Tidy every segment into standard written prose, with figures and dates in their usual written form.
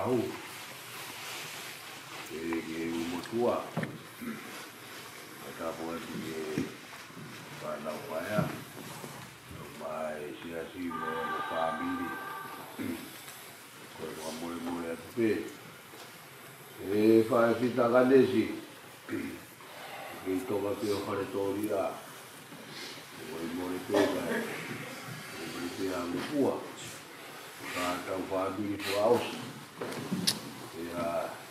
ahu. E umutua. Kata poe ki whanau whaia. Mai siasi mo whamiri. Koe mga mure atu pe. E whae whita ganesi. Kei toka pe o whare tōria. Mure pe kai. Mure pe a ngupua. Ka tau whamiri po ausi. Ea,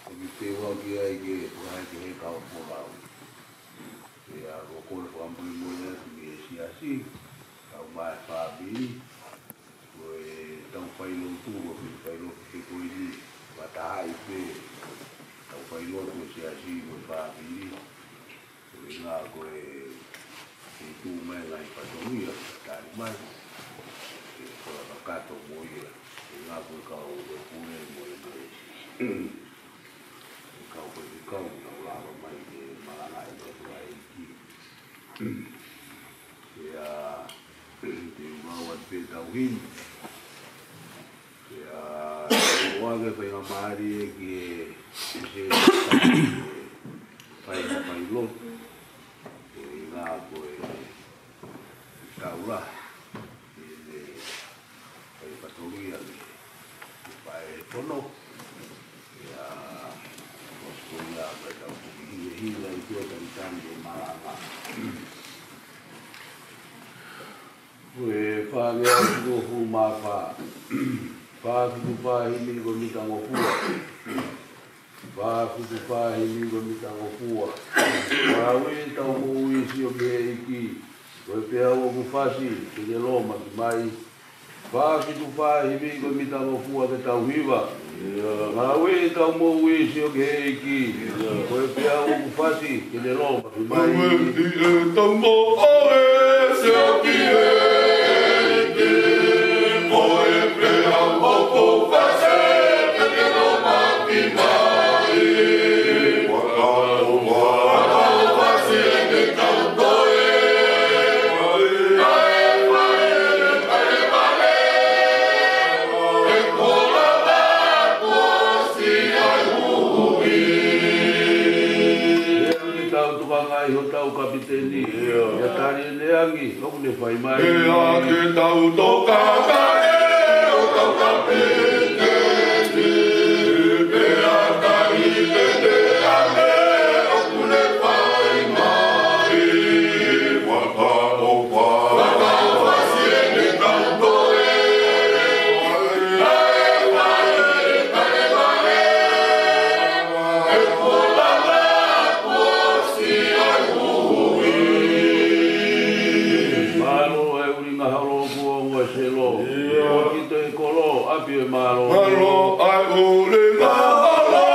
ki te wau ki ai ke whae ki he kau po lau. Ea, ko kore whamiri mure atu ki e siasi. Tau mai whamiri. Koe tau whailo tūro ki whailo ki koe ni. Watahai pe. Tau whailo ko siasi koe whamiri. Koe ngā koe ki tū mai ngai whatongia. Tari mai. Koe wakato mo ia. Ngā koe kau e pune mo e mai. Kau koe ki kau nau lawa mai ke maranga e koe ai ki. Ea, te umaua te tau hini. Ea, oage whai ngā maari e ki e whai lotu. E ngā koe taura. E whai patoria ni. Whai tono. Ea, osko ia whai tau hila i tua taritani e maranga. Koe whāngea tuko fu mā whā. Whākutu whāhini ko mitango fua. Whākutu whāhini ko mitango fua. Whāwe tau mo uisi o ke iki. Koe pēa o kuwhasi, ke te loma ki mai. Whākutu whāhini ko mitango fua ke tau hiwa. Whāwe tau mo uisi o ke iki. Koe pēa o kuwhasi, ke te loma ki mai. Whāwe tau mo uisi o ke iki. Kapiteni, ya tari leangi, kau ne fai mai. Ea ke tau toka kai, o tau kapiteni. Ea tari leangi, o kune fai mai. Waka o wā, waka o wasi e ne tau toe. Tae wale, tae wale. E kola la kuosi ai Selo, o ki te kolo, api e malo. Malo, ai ule ngā halo,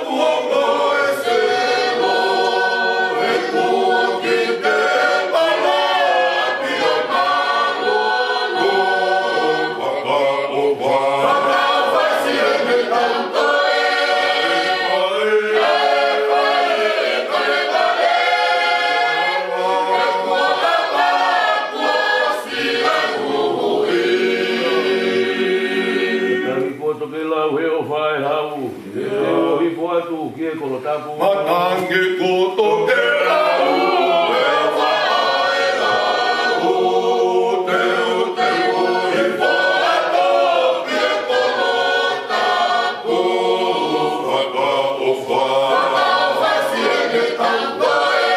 kuongo e selo. E kua ki te malo, api e malo. Waka o wā, waka wasi e me tantoe. Tae whae, tae wale. E kua lama, kuosi ai toke lau he o whae hau, e o hipo atu ki e kolo tapu. Matange ko toke lau, e o whae hau, te o hipo atu ki e kolo tapu. Waka o whae, waka o wasi e ne tantoe.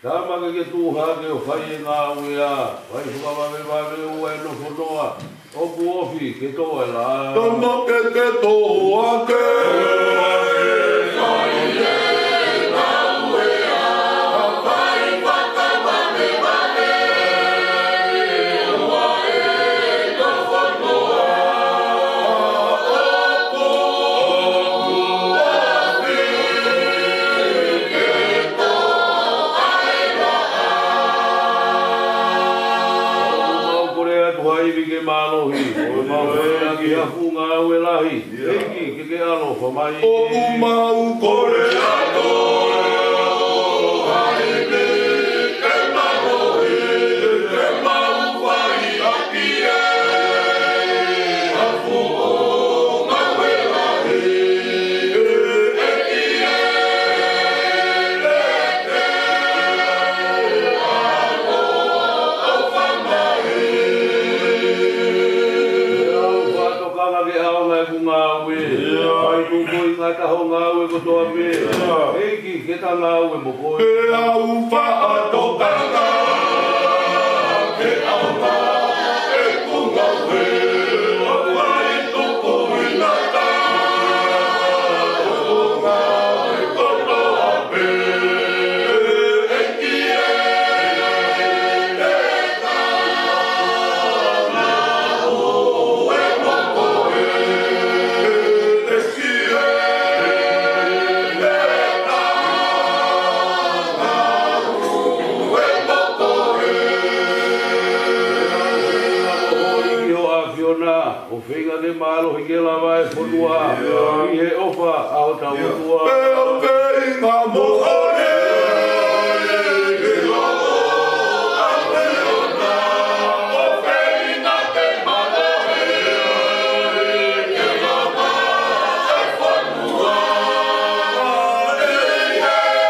Tama ke tuha ke o whai ngā uea, whai whakawame ua e no whonoa, oku ofi ke toa e la. Tama ke toa ke. Oh whai ke malohi, o mau e ki hafu ngā ue lahi, eki ke alo whamai. O umau kore ato, haere ke malohi, ke mau whai aki e, hafu o ngā ue lahi, eki e, le te alo o whamai. Ke ao ngai ku ngā ue, ai tuku I ngā taho ngā ue ko toa me, eki ke ta ngā ue mo koe. Ke au whaatokanga, ke au wha e kunga ue, o whai tuku I ngā tā, o ngā ue kotoa pe, eki e, le tā ngā ue moko e, eki e, le tā O whenga ne malo hi ke lawa e whanua, I he opa ao tau whanua. Peo pei ngā mohore, ke loko a peona, o pei ngā te malohe, ke lawa e whanua, e he opa e whanua.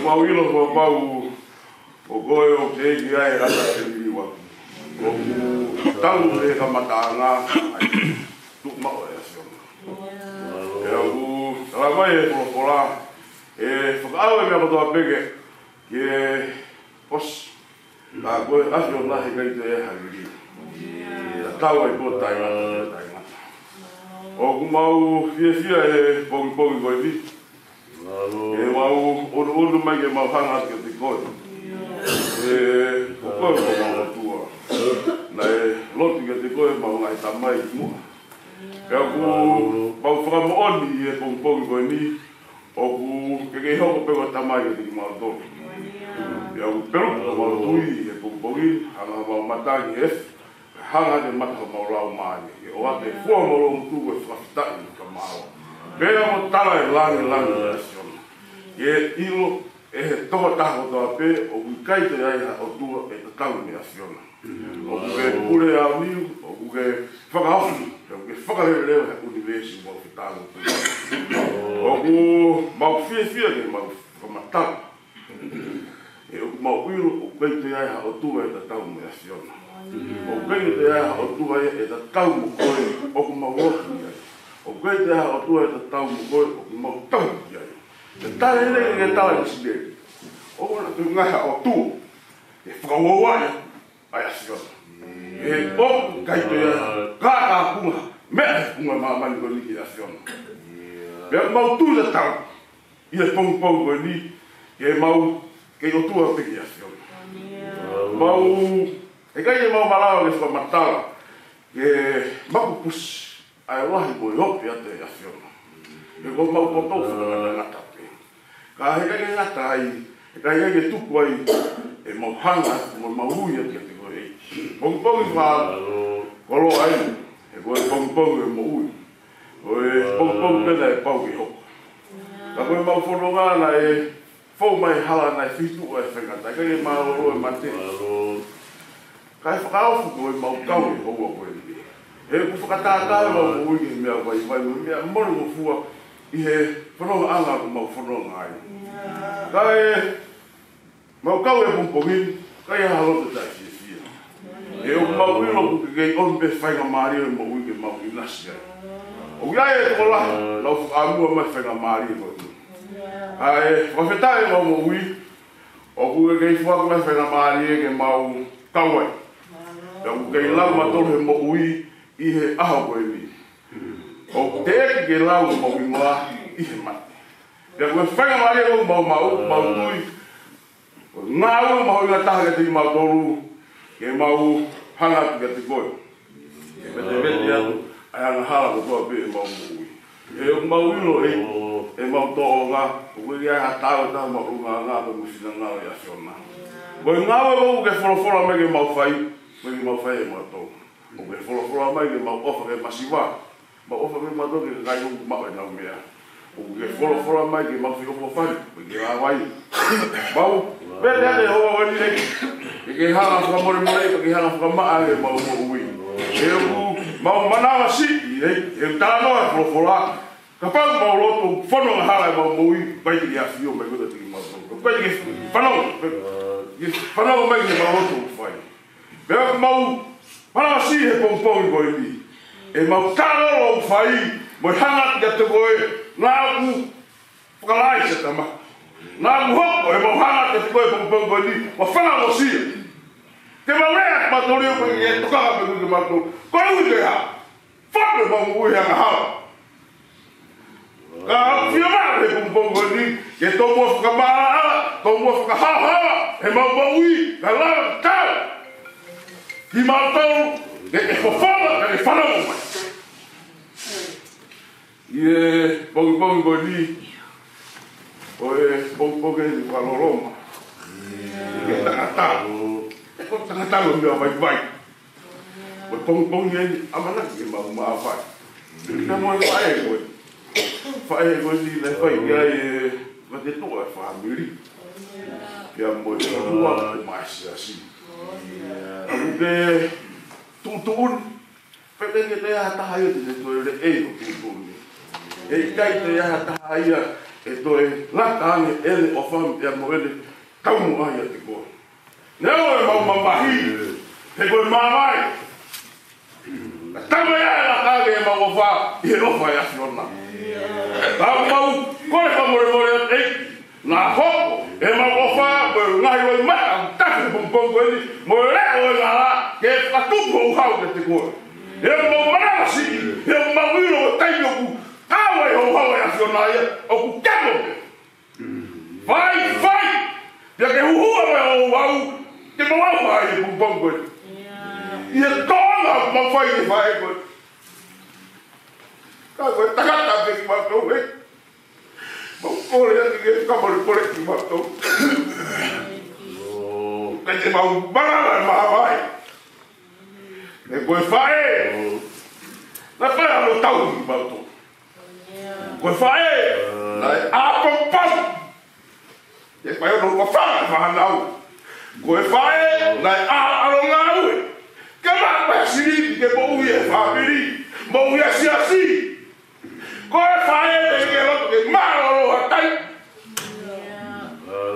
Mauilo ko mau o koe o ke eki ai ata te miwa. O tau e ka matanga ai tuk mao e asiona. E au ramai e polopola e whakao e mea kotoa peke ke pos a koe asiona he kai te e hariri. A tau ai po taingata. O kumau fia e pongi koe vi. E mau unu mai ke mau hanga ke te koe. E o koe ko mau tua. Na e loti ke te koe mau ngai tamai mua. E aku mau whakamooni e pongi koe ni. O ku ke hoko peko tamai ke te ki mau tō. E aku peru ko mau tui e pongi hanga mau matangi e. Hanga te mata mau lau maani. E o ate fua mau lau tu e whakitani ka mau. Pea mo tala e langi e asiona. E ilo e he toa taho toa pe o kukai te ai o tua e te tau me asiona. O kuke pule au niu, o kuke whakahofu, o kuke whakareleo he universi mo whitāgo tu. O ku mau fia ke mau whamatau. E o mau ilo o kukai te ai o tua e te tau me asiona. O kukai te ai o tua e te tau mo koe o ku mau rotu ai. O kukai te ai o tua e te tau mo koe o ku mau tau ai. Te tare nei ke tala ki sile. O wana tu ngaha o tu. E whakawawai ai asiona. E o kai te kāka kunga. Mea kunga mamani ko ni ki asiona. Pea mau tu te tau. I e pongu koe ni. Ke mau ke o tua pe ki asiona. Mau e kai e mau malawa ke whamatala. Ke maku pusi. Ai rahi ko i hopi ate asiona. E ko mau kotou whakamata ngata. Ka he kai ngata ai, he kai ai tuku ai, e mau hanga, mau hui ati ati koe ei. Pongi wha kolo ai, e koe pongi e mau hui. Koe pongi pena e pau ki hoko. Ka koe mau whanonga na e fo mai hala na fitu e fenga ta ke ma ro e mate kai fa fu ko ma ka o ko e ku fa ta ta ma o i me vai me mo mo fu i he fono anga mo fono ngai kai ma ka e bu ko ni kai ha lo ta si si e o ma wi lo ku ke on be fa ga mari mo wi ke ma wi nasia o ya e ko la lo fa mu ma fa ga mari mo ai o fetai mo wi o ku ke fa ga fa ga mari ke ma u ka we o ke la ma to mo wi i he aho ko ni o te ke la mo wi ma i he ma ya ko fa ga mari ko ma tui ngau ma ho ngata ke ti ma toru ke ma u hanga ke ti ko e me ya ai ang hala ko be ma wi e ma wi lo e ma to nga o ya hata ta ma nga ko musina nga ya sona ko nga ko ke folo me ke ma fai ma to o ke folo me ke ma ofa ke masiwa ma ofa ke ma to ke ga yo ma na me ya o ke folo me ke ma fi ko fai ke ga wai ba be de ho ni ke hala fa mo ke hala fa ma ai ma wi e ma mana si e ta no folo kapag mo loto fono hala mo wi ba ti ya fio me go ti ma ko ke fano me ke ma loto fai be mau para si he pompong go ni e mau talo lo fai mo hanga ya te go na ku kalai se tama na mu ho e mo hanga te go pompong go ni mo fana mo si te ma re ma to rio ko ye to ka me ma to ko u de ha fa mo mo ya ha fio ma le pompong go ni ye to mo ka ma to mo ka ha e ma mo wi ka la ta ki ma to e fofala e fala mo ye pompong go ni o e pompong ni ka lo roma ke ta ko ta lo mi vai o pompong ni amana ki ma vai na mo vai ko fai ko ni le fai ya e ma te to a family ya mo tua mais assim de tutun pede que te ata hayo te to le e tutun e kai te ata hayo e to e la tani ele o fam ya mo ele kamu ai te ko não é mau mahi te ko mamai tamo ya la kage mau fa e no fa ya fiona mau ko fa mo e na ho e mau fa ngai lo ma ta bum bum ko ni mo le o la ke fa tu ko ha te ko e mo ma si e mo wi lo tai yo ku ta wa yo ha ya fiona ya o ku kamo vai ya ke hu o wa ke mo wa vai bum bum ko e toda ma fa e vai ko ka ko ta ka te ma to we mo ya ke ka mo por ki ma to ka te ma ba ma vai e ko fai na fa lo tau ma to ko fai na a pompas e pa yo no fa ma na ko fai na a lo ngau que va si que mo ye family mo ye si asi ko fai que lo que malo lo atai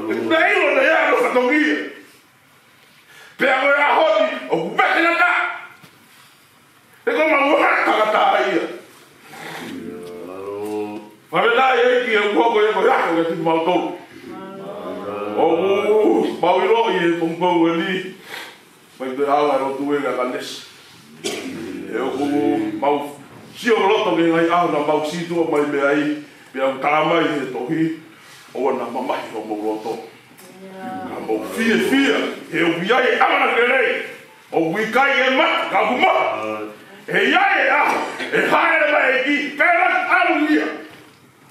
nei lo de ya lo fatongia pero ya hoti o bekina ka e ko ma mo ka ta ia para la ye que o ko ye ko ya ko ti ma to o ba wi lo ye pompo ni vai de ala ro tu ga kandes e o mau si o loto ke ngai a na mau si tu mai me ai pe o tama i to hi o na mama o mo loto ka mo fie e o ia e ama ke nei o wi kai e ma ka bu ma e ia e a e hae mai ki pera alu ia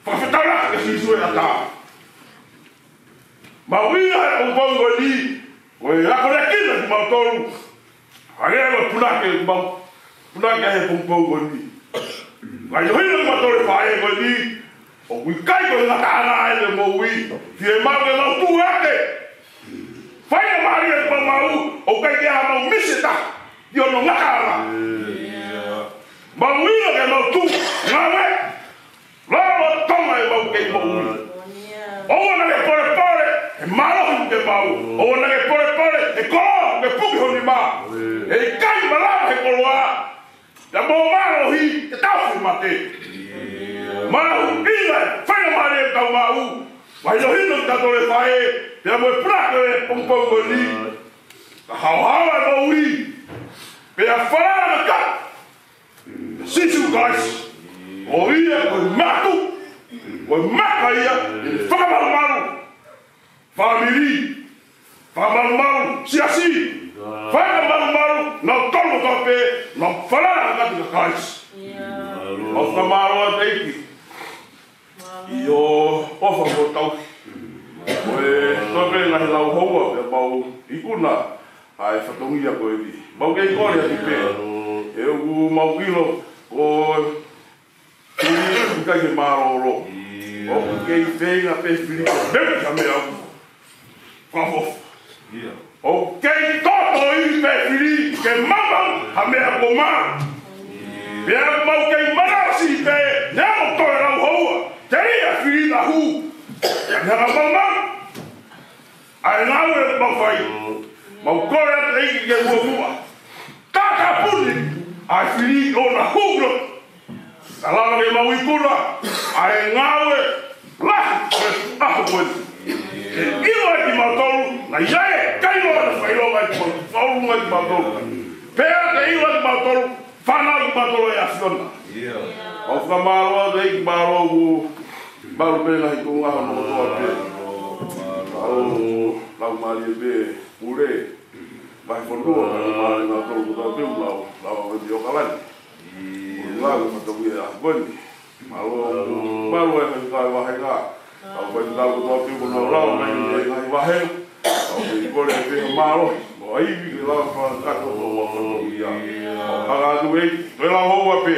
fa fatala ke si su e ata ma wi o bongo ni oi a ko rekina ku mautoru agelo punake he pompo ni vai hoi no mautoru fae ko ni O kui kai ko ngā tāna e le mo ui. Ki e mau e mau tū ake. Whai a maari e pa mau. O kai ke a mau mise ta. Ki ono ngaka ala. Mau ina ke mau tū. Ngā me. Lalo tonga e mau kei mo ui. O wana ke pore pore. E marohi ke mau. O wana ke pore pore. E kolo ke puki honi ma. E kai malama he koloa. Ya mo marohi. E tauhi mate. Mahu ina, whaia maare e tau mahu. Wai no hino tato le whae, pia moe prako e pompong o ni. Ka hauhawa no ui. Pia wharara ka. Sisu guys. O ia, koe matu. Koe maka ia, whakamaru maru. Whamiri. Whakamaru maru, siasi. Whakamaru maru, nau tono tope, nau wharara ka tika guys. O whakamaru a teiki. Io ofa mo tau. Oe tope na he lau hoa e mau ikuna ai whatongia koe ni. Mau kei kore ati pe. E ugu mau ilo o turi kai ke maroro. O kei whenga pe whiriko. Nemi ka mea au. Whafof. O kei toto i pe whiri ke mamau ha mea ko maa. Pea mau kei marasi pe nemo toe lau hoa. Teria whiri na hu. Nera mamau. Ai ngau e mawhai. Mau kore ata eiki ke mua. Kaka puni. Ai whiri o na hugro. Kalama ke mau ikuna. Ai ngau e lahi e ahu koe. E ilo e ki mautolu. Na iae kaino e whailo mai ki mautolu mai ki mautolu. Pea ke ilo e ki mautolu. Whanau ki mautolu e asiona. O whamaroa te eiki maroa ku. Maru pena hi kunga no toa pe. Lau mari e be ure. Vai fondua ka mari na tolu ta pe lau e dio kalani. Lau ma to ia boni. Maru e ka wa he ka. Au vai lau to pe ko no lau na i ai wa he. Au e ko le pe maro. Mo ai vi lau fa ka to wa ko ia. Aga tu e pe lau ho pe.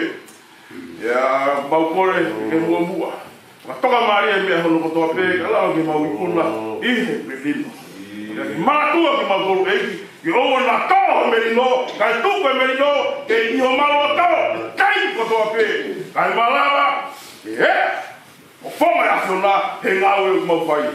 Ya mau kore ke mua. Ma toka mari e mea hono kotoa pe, ka lao ki mau ikuna, ihe me lino. Ki mātua ki mau kolu eiki, ki owa na tau merino, kai tuku e merino, ke iho malo tau, kai kotoa pe, kai malawa, ki he, o whonga e asiona, he ngau e mau whai.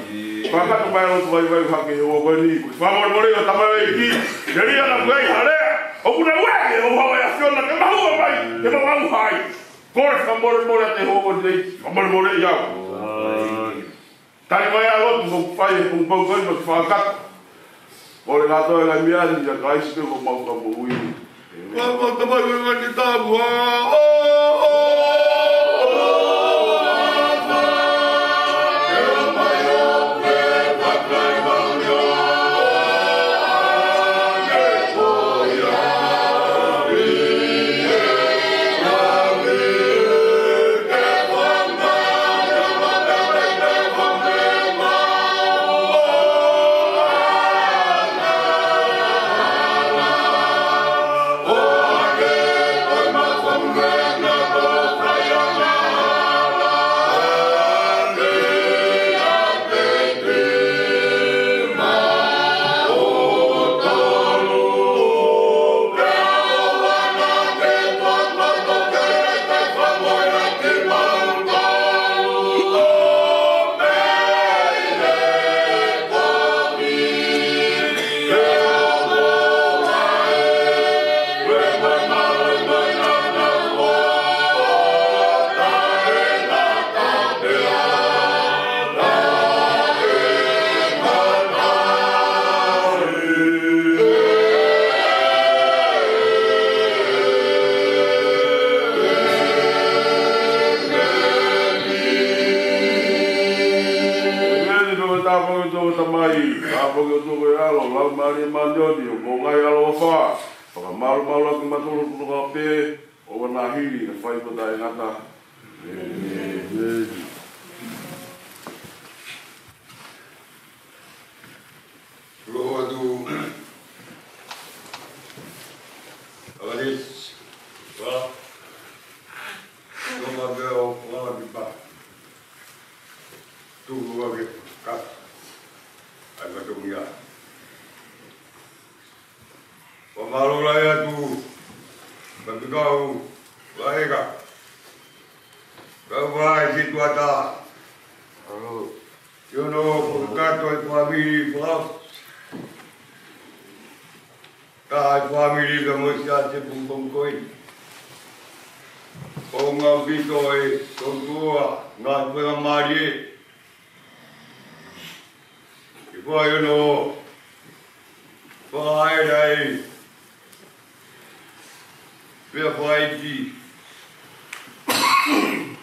Whakatu mai rotu vai vai hake he oa ni, kui whamore more o tamau e ki, ke ria na kuei harea, o kuna weke o whonga e asiona, ke mahua mai, ke mau hai. Kore whamore more a te hoko nei, whamore more i au. Tari mai a rotu mo whai e kung pau koi mo te whakata. Kore kato e lai miari i a kaisi te ko mau ka mo ui. Ka mau ka mai wanga ni tāmu a ke ka. Ai matungia. Pamalola ya tu. Pagkau baika. Kau vai situata. Yo no pagkato ay family pa. Ka family ka mo siya sa pumpongkoy. Kung ang pito ay tungtua, nga mga mari. Ipo yun o, pahay ay, pahay di.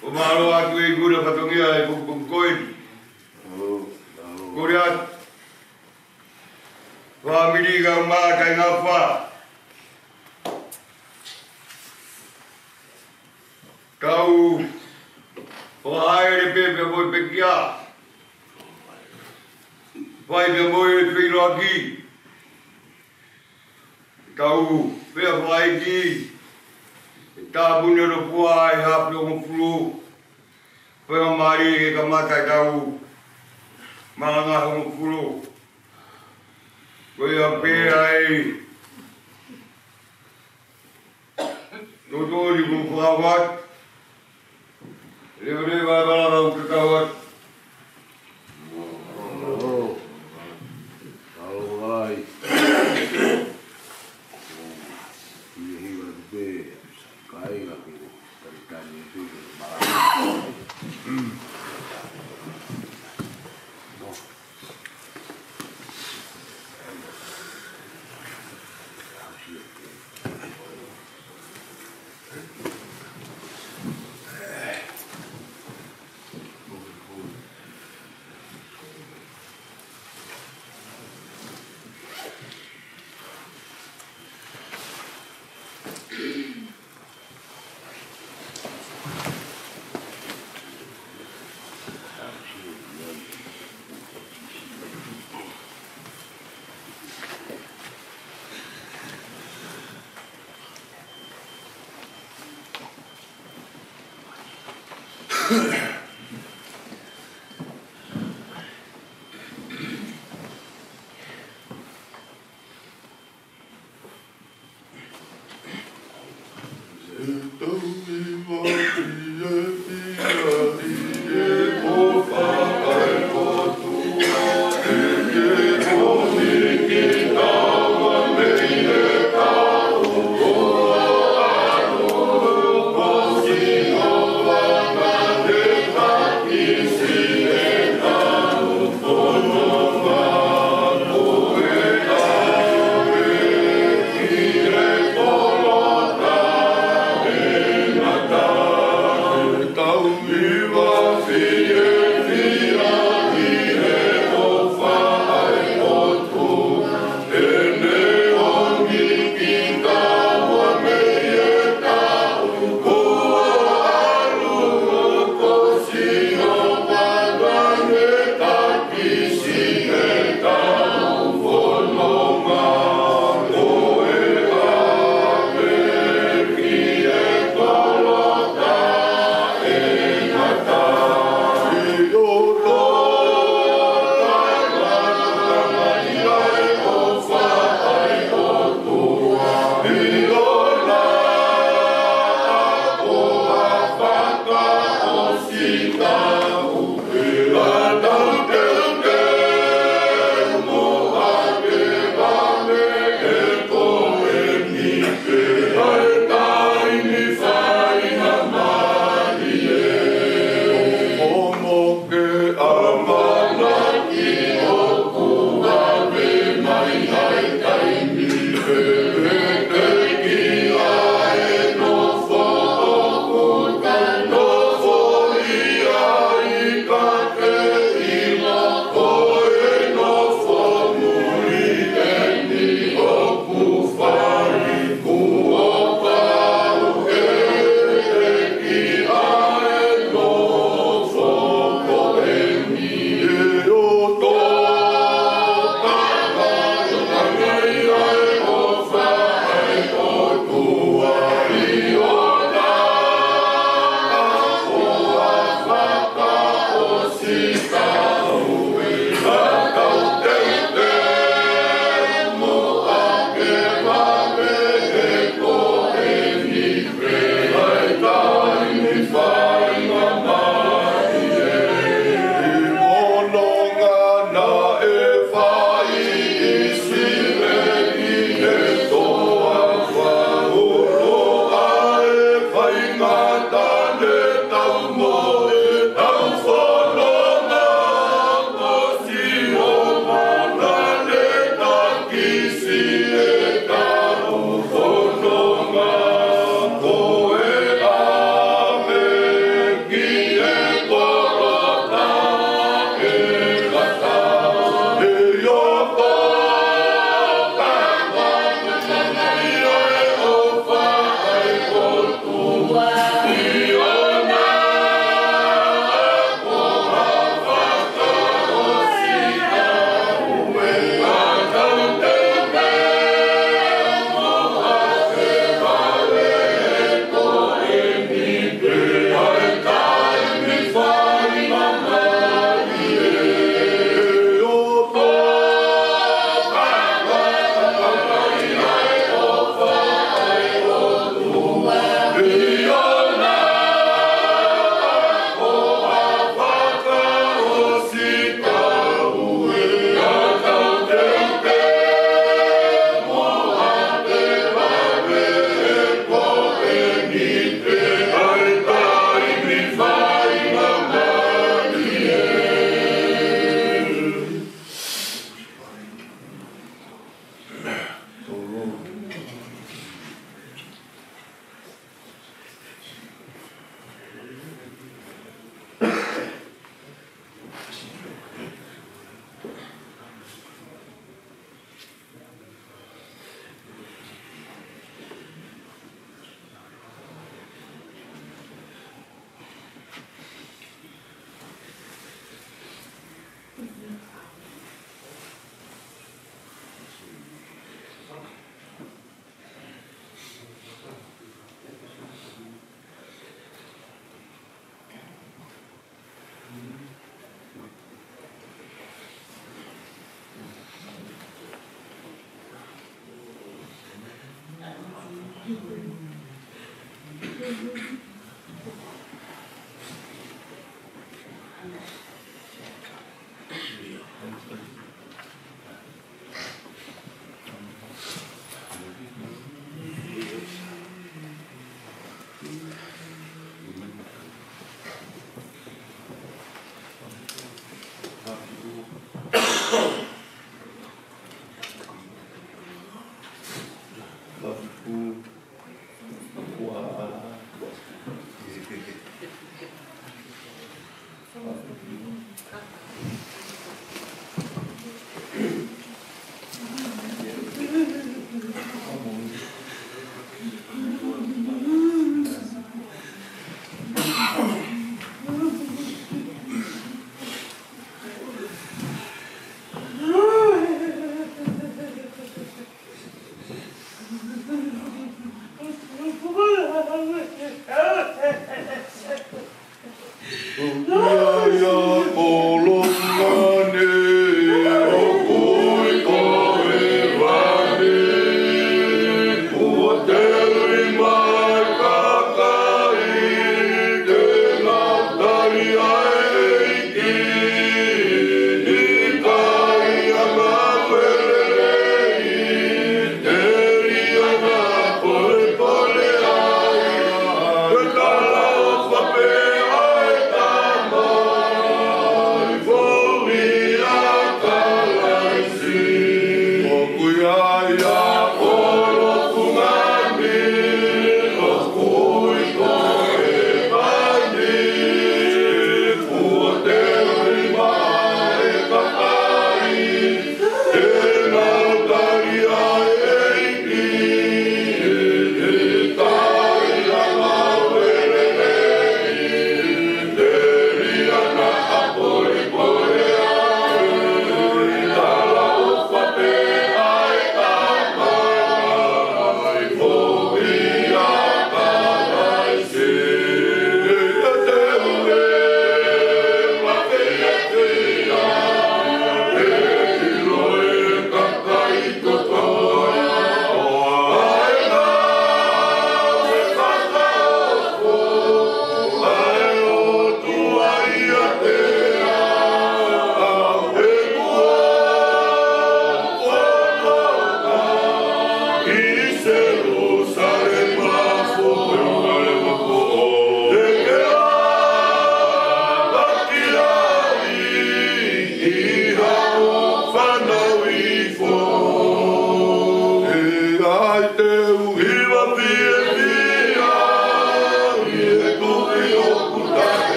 Pumalo at may guna patungya ay pumpongkoy. Kuriat, family kang matay nga pa. Kau pahay de pe boy pekia. Pai de boy lagi. Kau pe pahay di. Tabun no puai hap lo flu. Pe mari ke mata kau. Manga ho flu. Koi pe ai. Todo di buat. Libre babalang kekawat. Kalau lai. Ini lebih kai lagi tarikan itu malam. Yeah.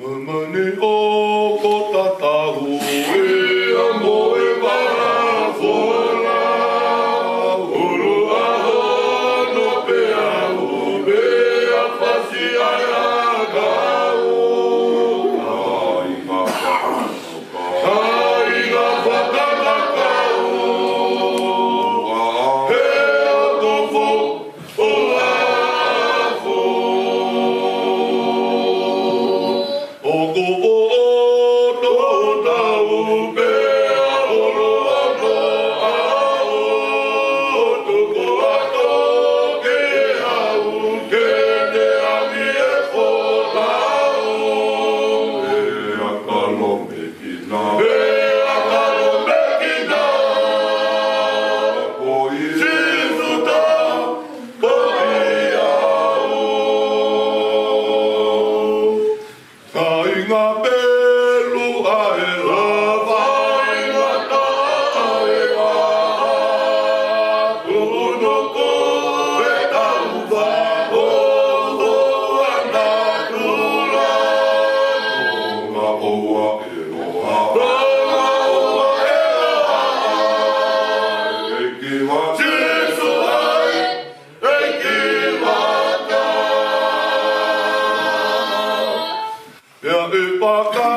Mamani o ko tatau e a moe warafola. Uru aho no pe au me a whasi ai a kau. Ai ngā whakanakau. He a tofo o lafo. O ko o no tau me a oro ano ao. Tuko ato ke au ke ne ami e wholao. E a kalo me kina. E a kalo me kina. Ko i sinuta ko i au. Kai ngā pelu ae lava i ngā tae ngā. Kuno ko e tau wha o ana tula. Ngā oa e roha. Ngā oa e roha. E ki wa Jesu ai, e ki wa ta. Pea e paka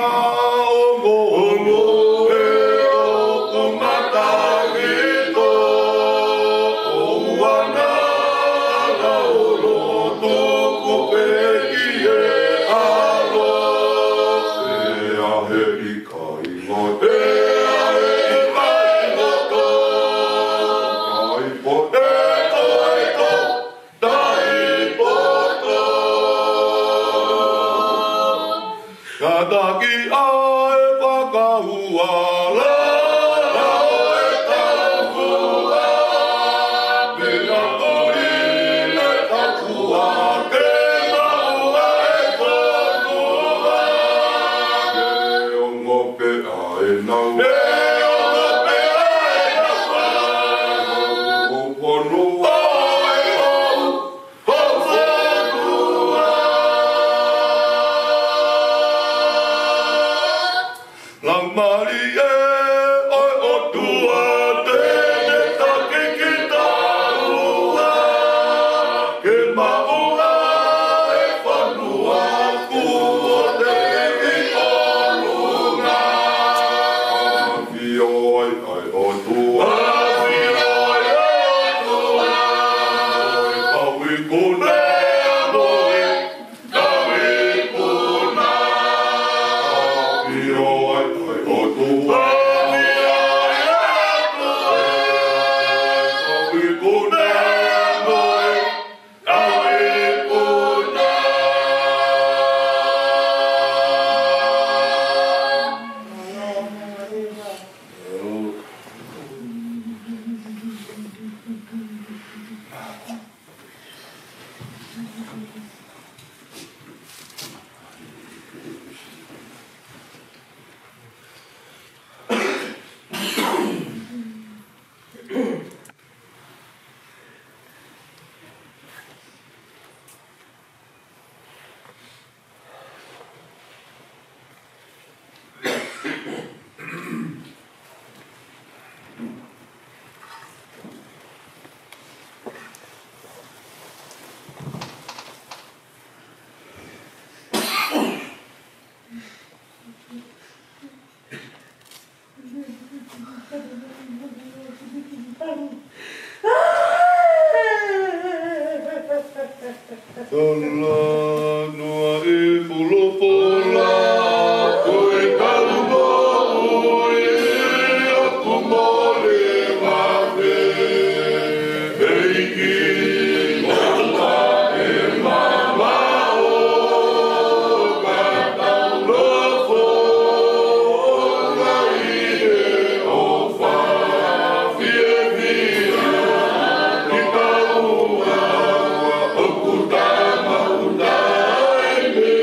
ongo e o kumatangito. O wana na olo toko pe ki e alo. Pea he ika ingo. Pea he ika ingo. Tai poto. Tai poto. Kataki ae whakahua la, nao e tahua. Pena koi le takua, ke maua e whanua. Ke ongo pe ae nau. Ke ongo pe ae nau. O whanua e au, o whanua. Lang mari e oi o tua tene take ki taua. Ke maua e whanua ku o te i o lunga. Awi oi ai o tua. Awi oi ai o tua. Awi kune a moe, awi kuna. Awi oi ai o tua. Awi ai o tua. Awi kune a moe, awi kuna. Tola noa e pulo pola, koe kaluma ui, aku mole wawe. Eiki moa e mama o, katau lofo, ngai e ofa, fie via, ki taua, okuta mauta e me.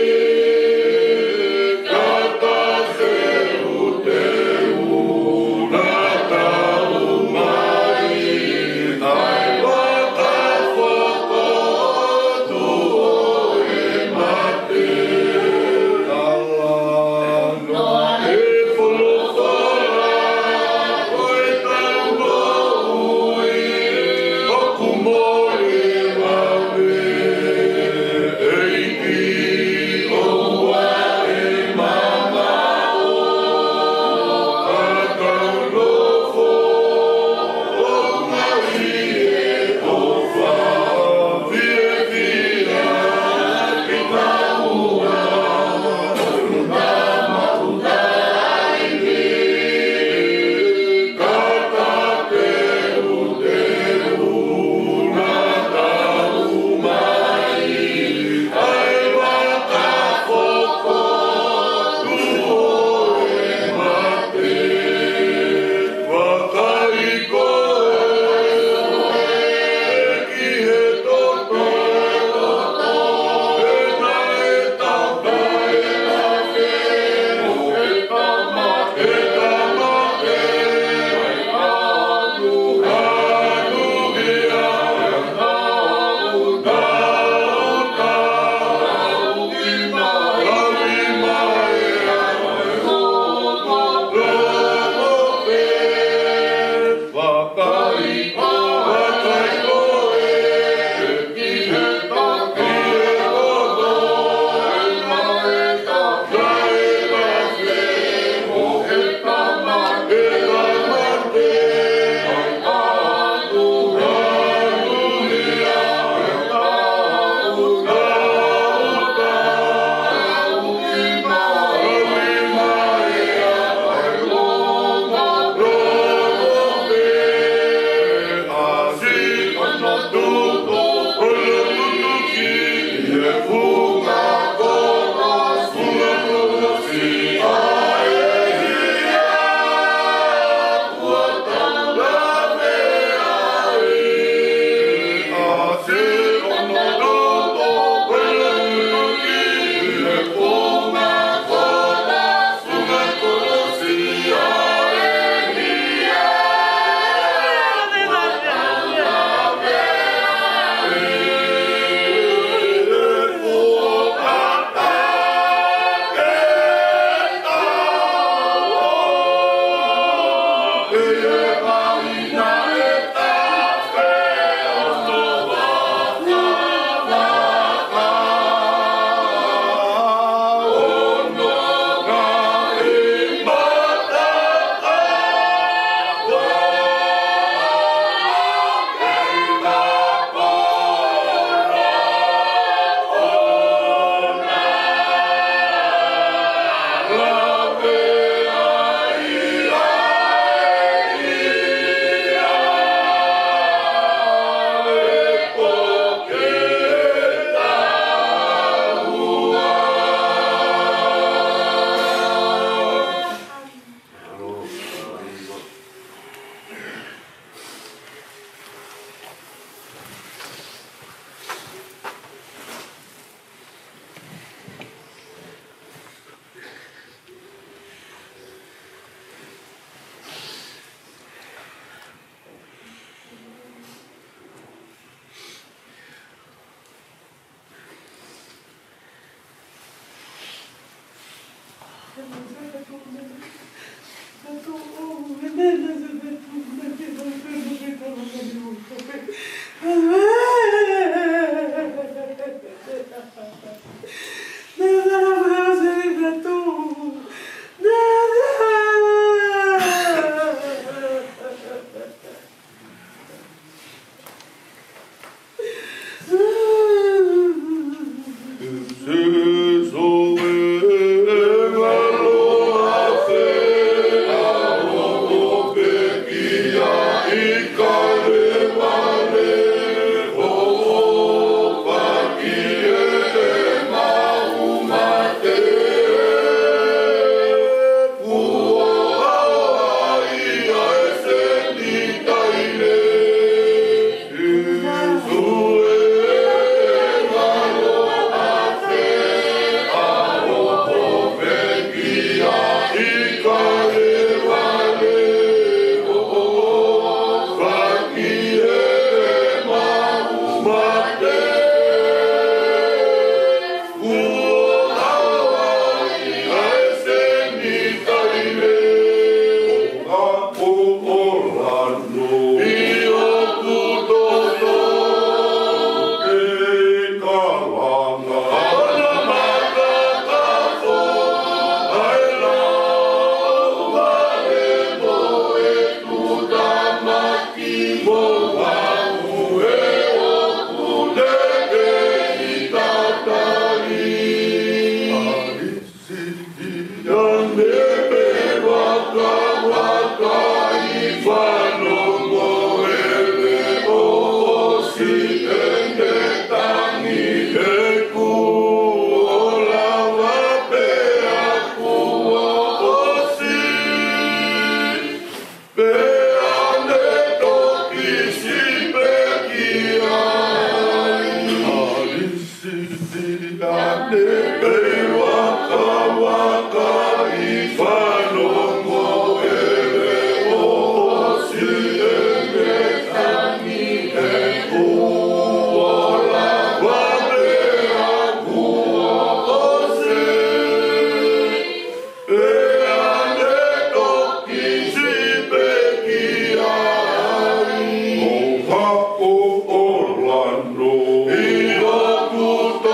Orlando, io tutto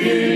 Yeah.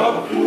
Oh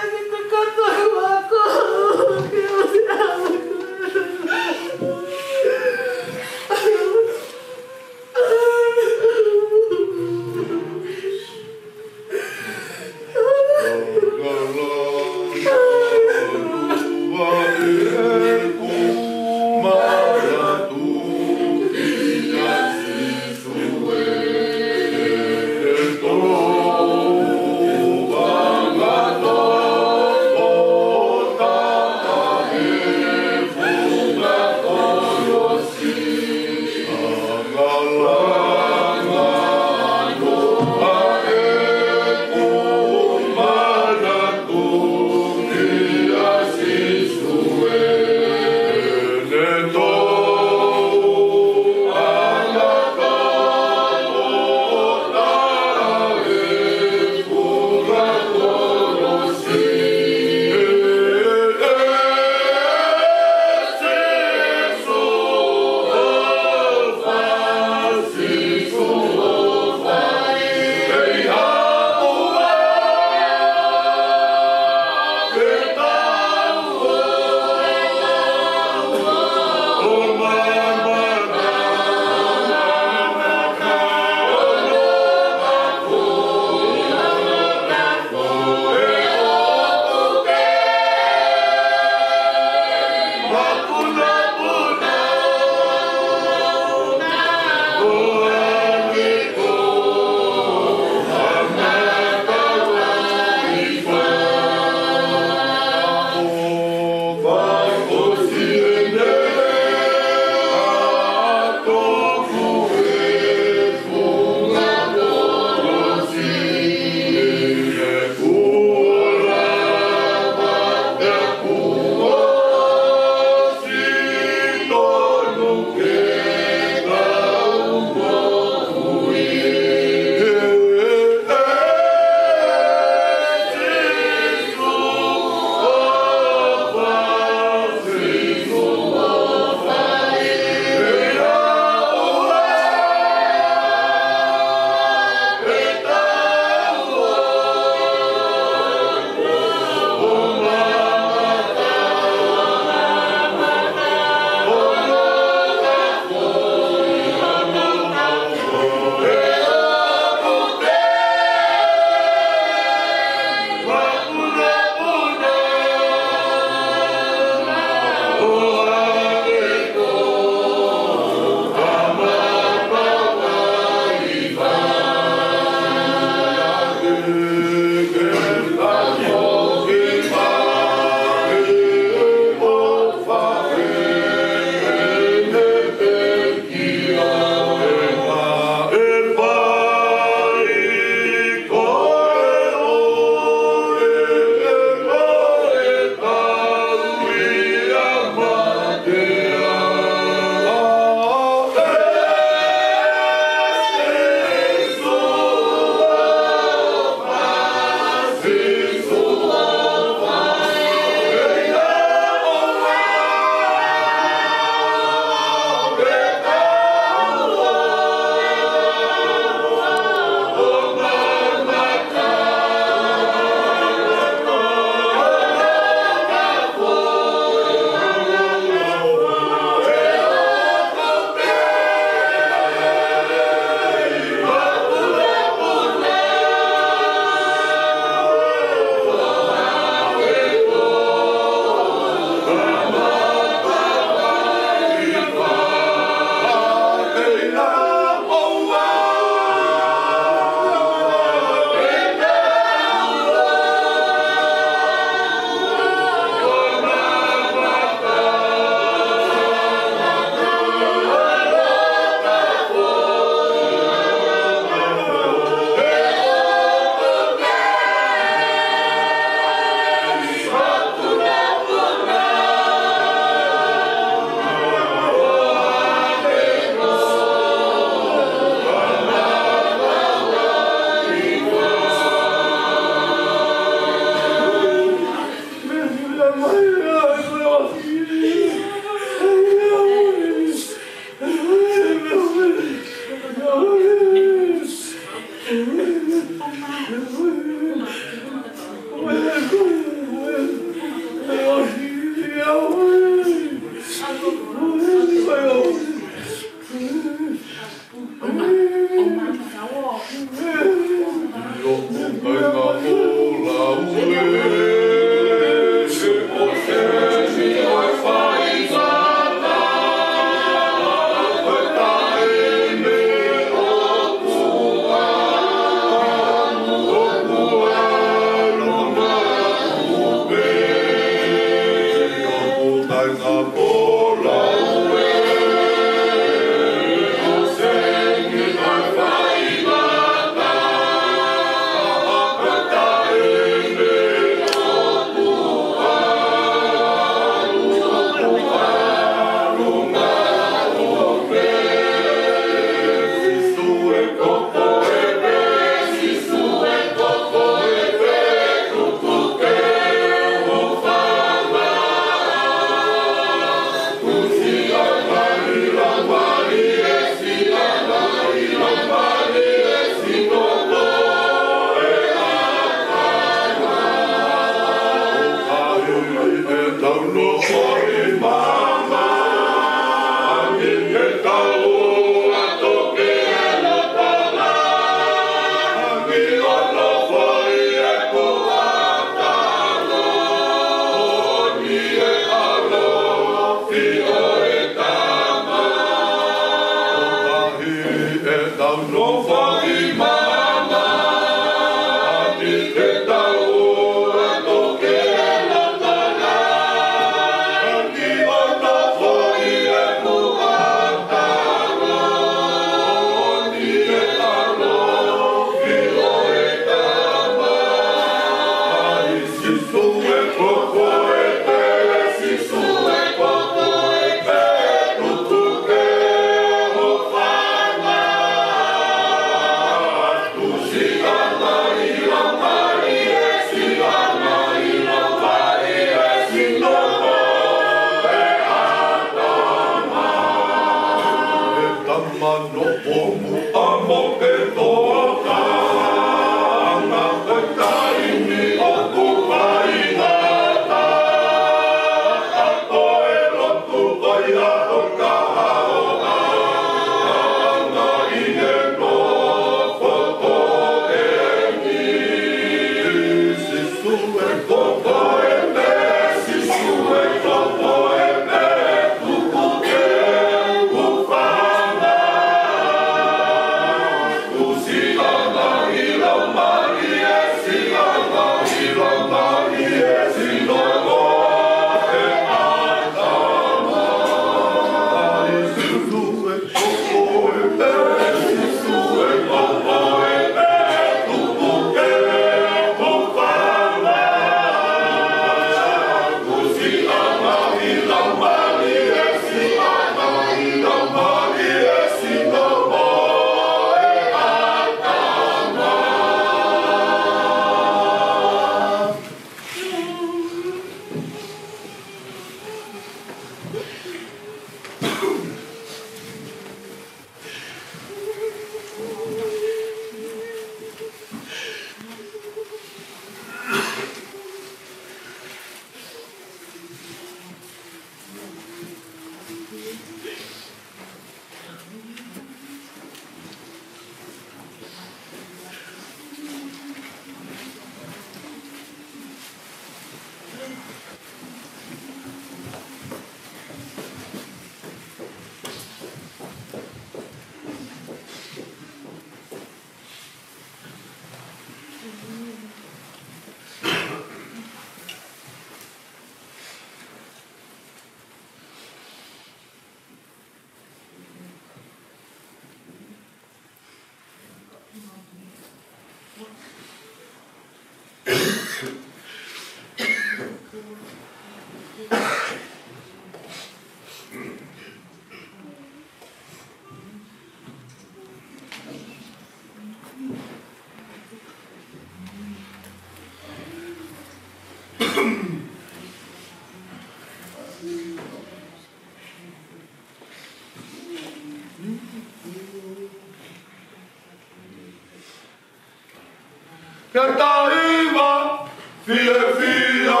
Iva, fia,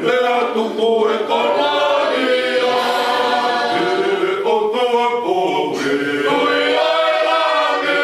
le la tuku e kolagia, e o tua poe, oi ai lage,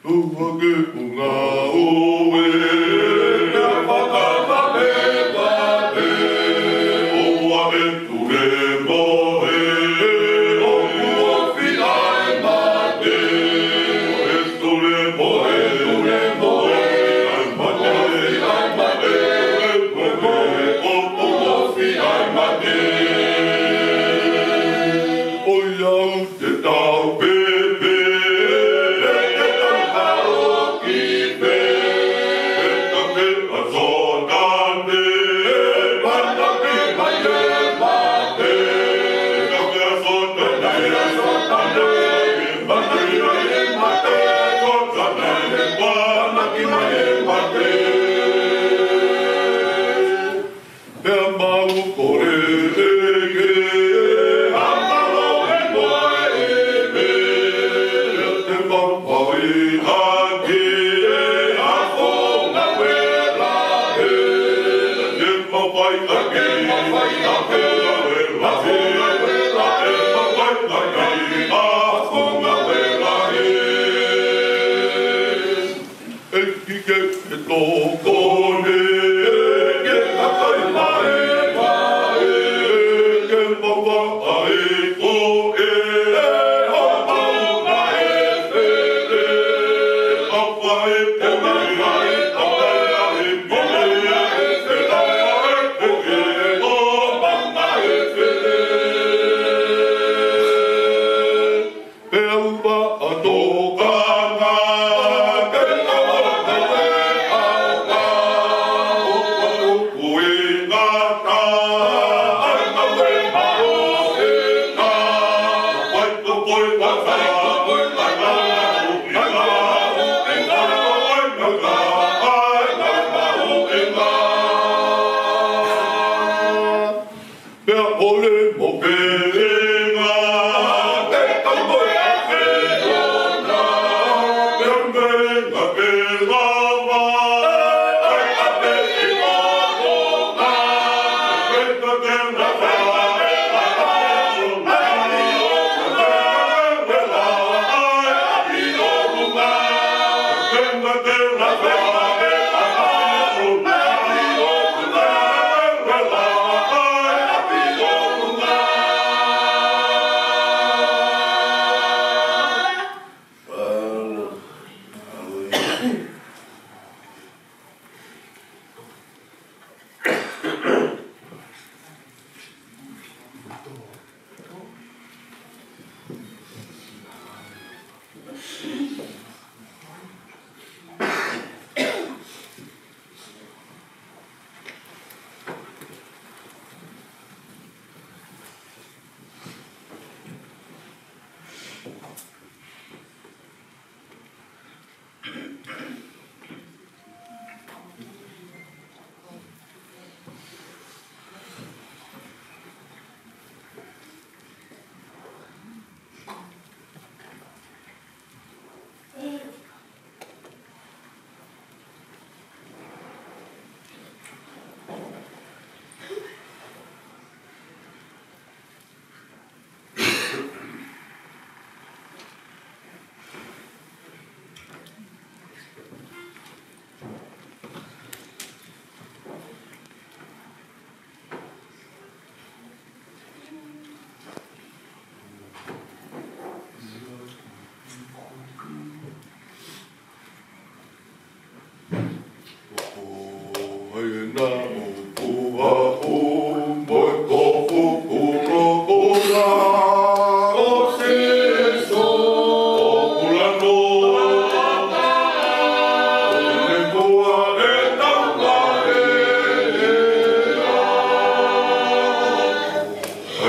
Tuhake unga oe, me whakata me wate, oa me ture moe, o kuofi ai mate, o estore moe, ture moe, ai mate, o kuofi ai mate. Oia u te tau pepe,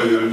Oh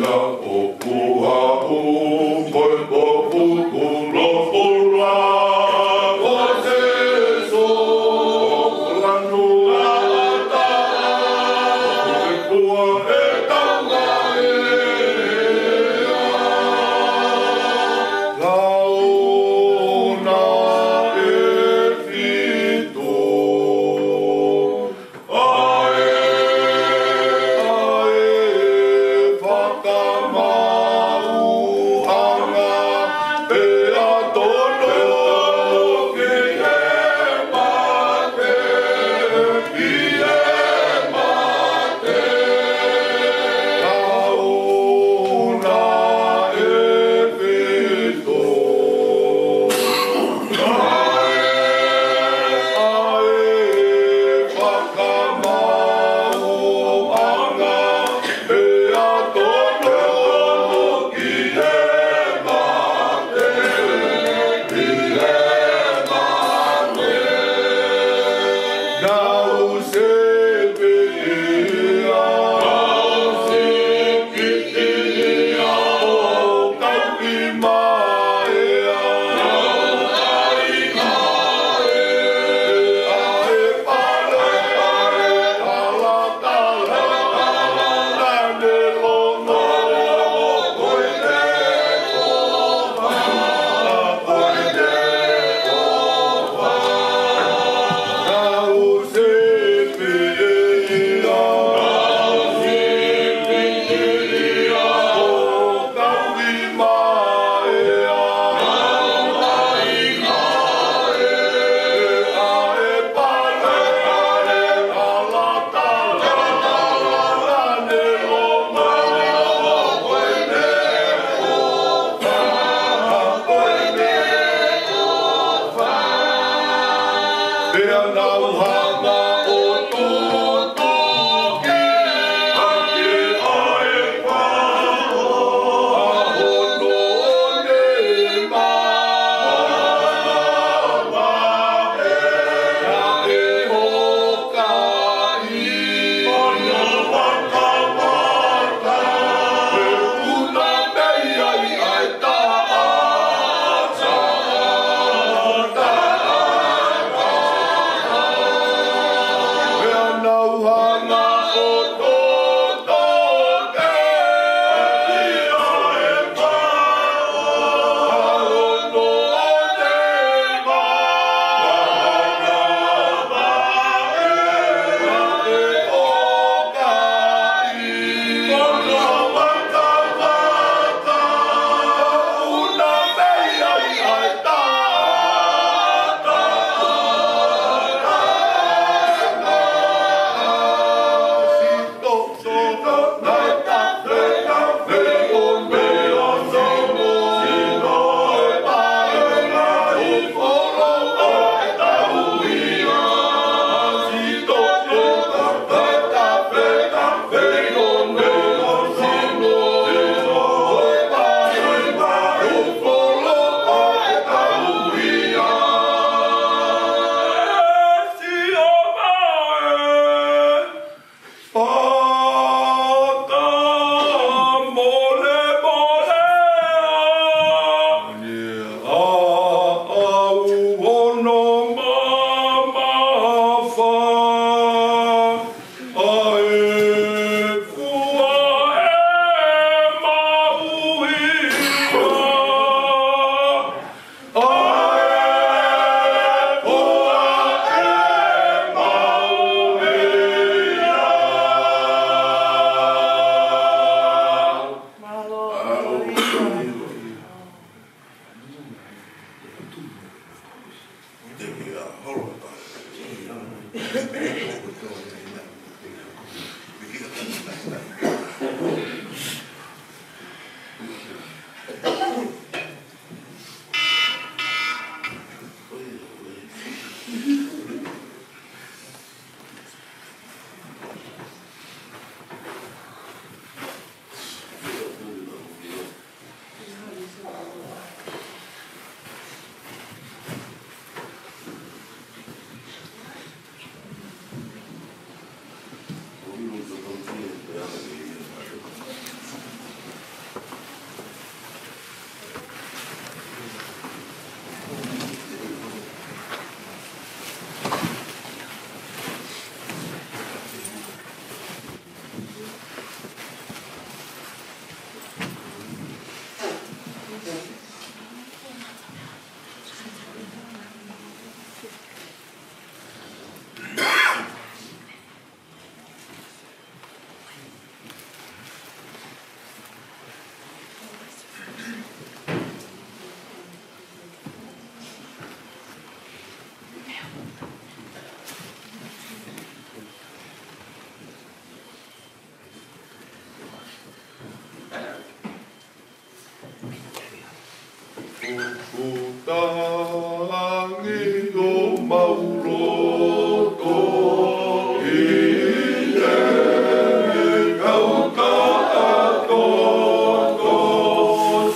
tangi o mauroto I te kau ka atoto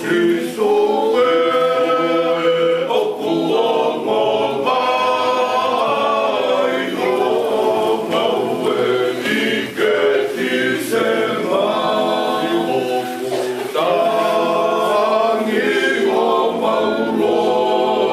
Si soe o kuongo mai o maue I ke ti se mai o kutangi o mauroto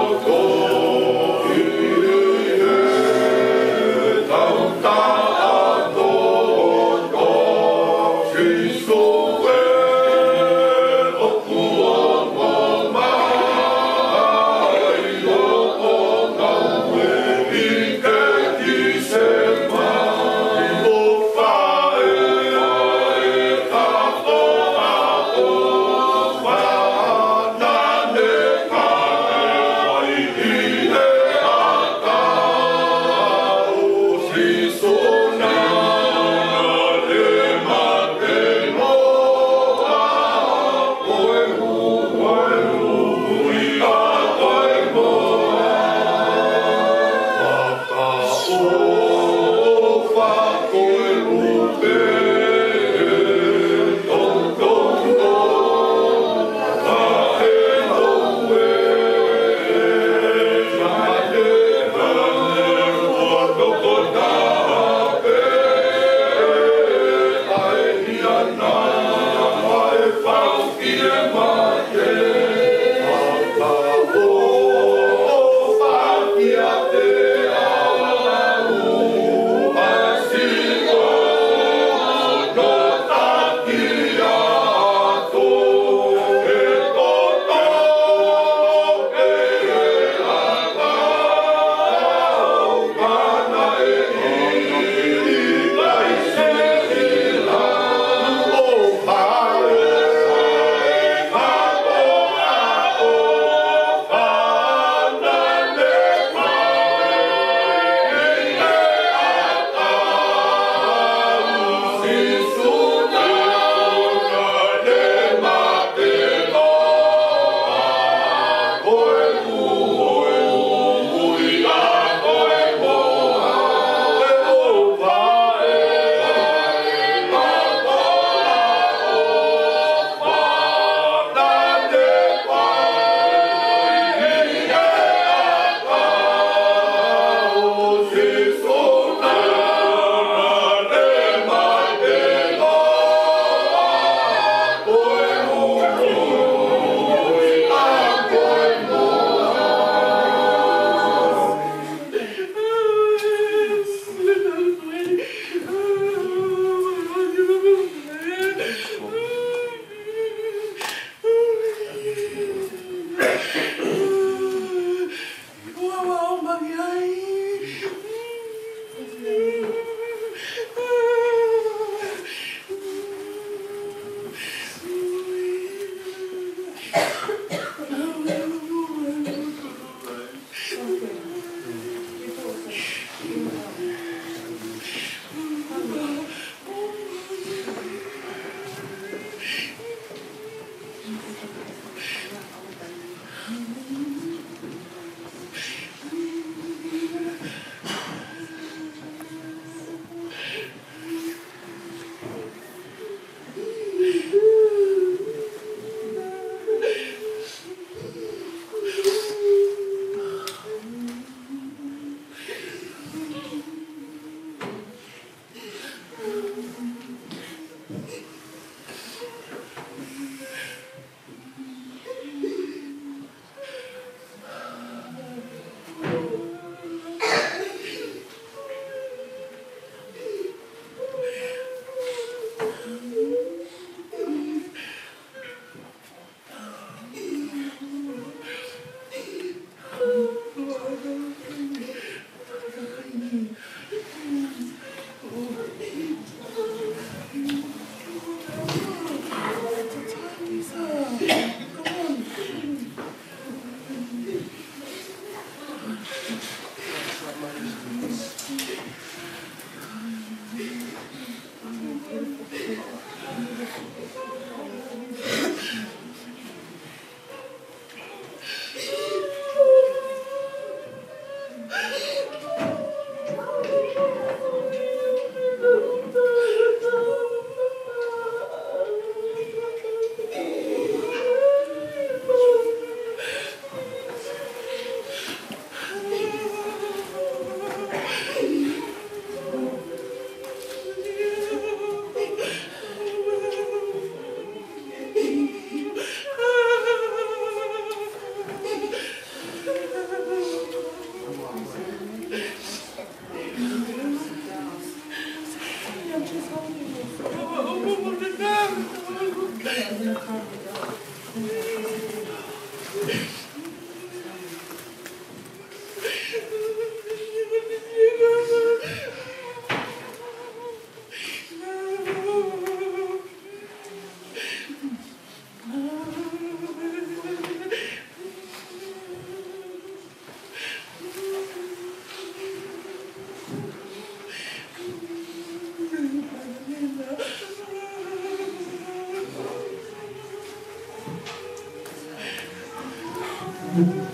Lord,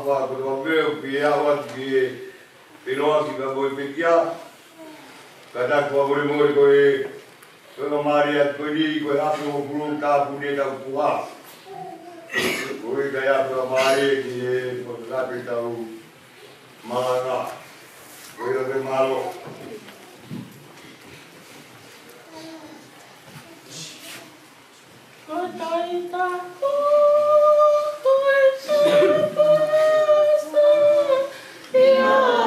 wha ko wa veo ki awa ki inoa ki ka boi pekia. Ka ta ko ore mo ko e ko Maria ko ni ko ha ko gru ka pu de ta puha. Ko e ka ya ko Maria ki e ko la pe ta u mana. Ko e ke malo. Yeah.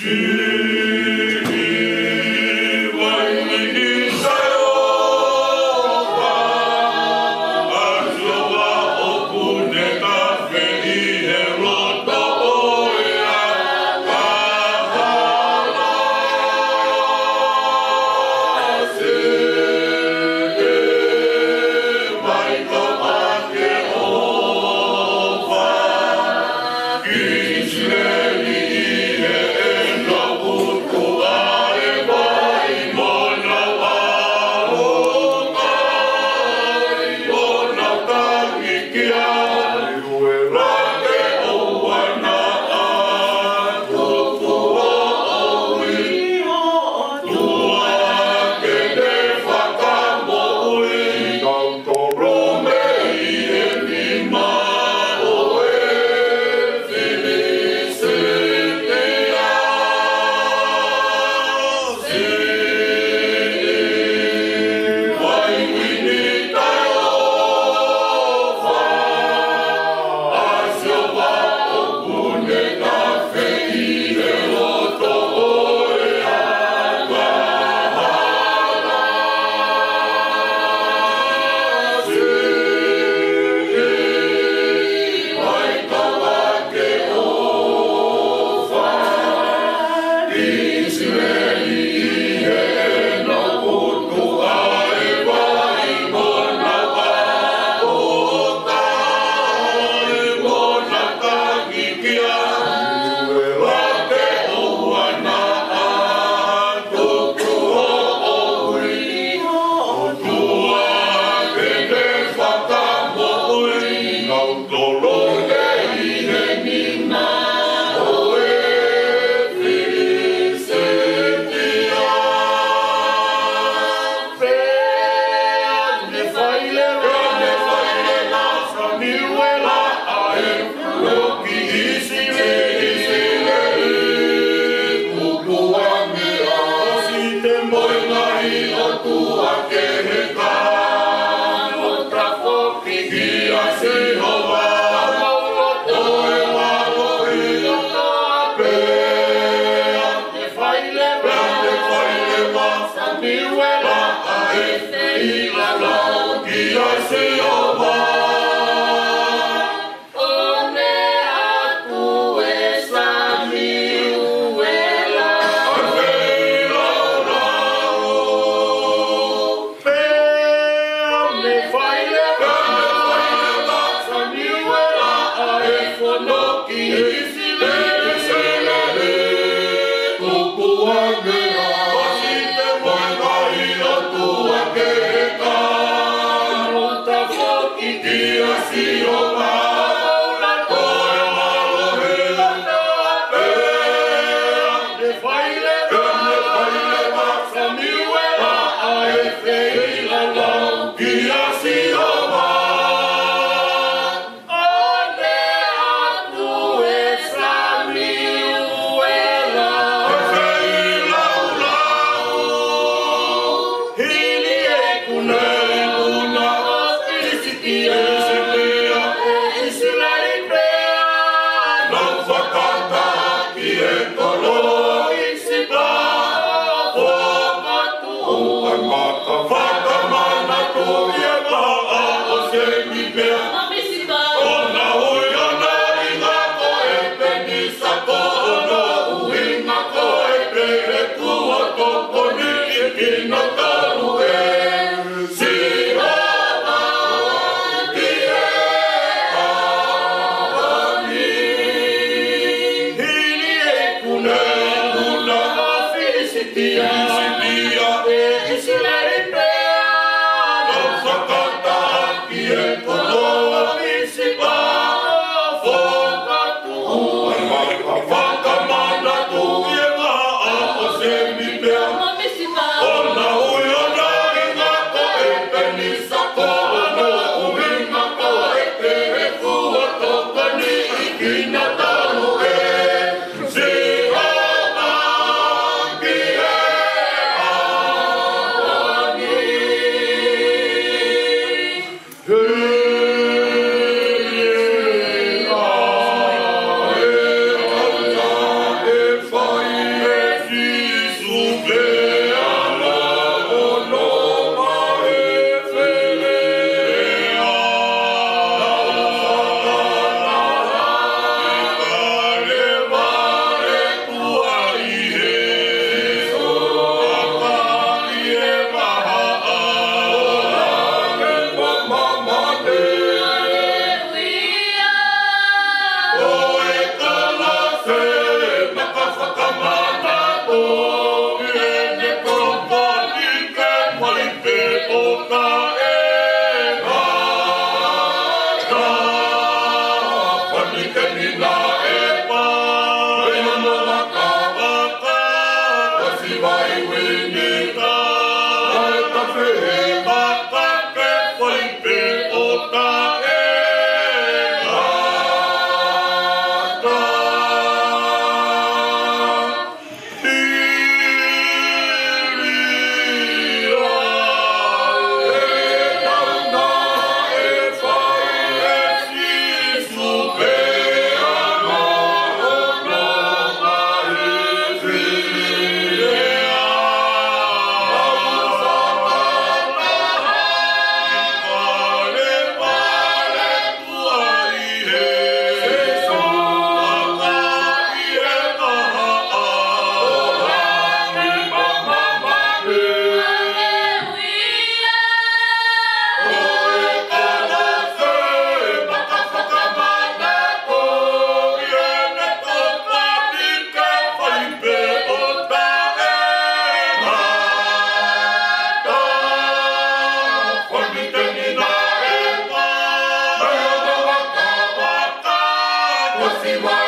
Fire! Yeah.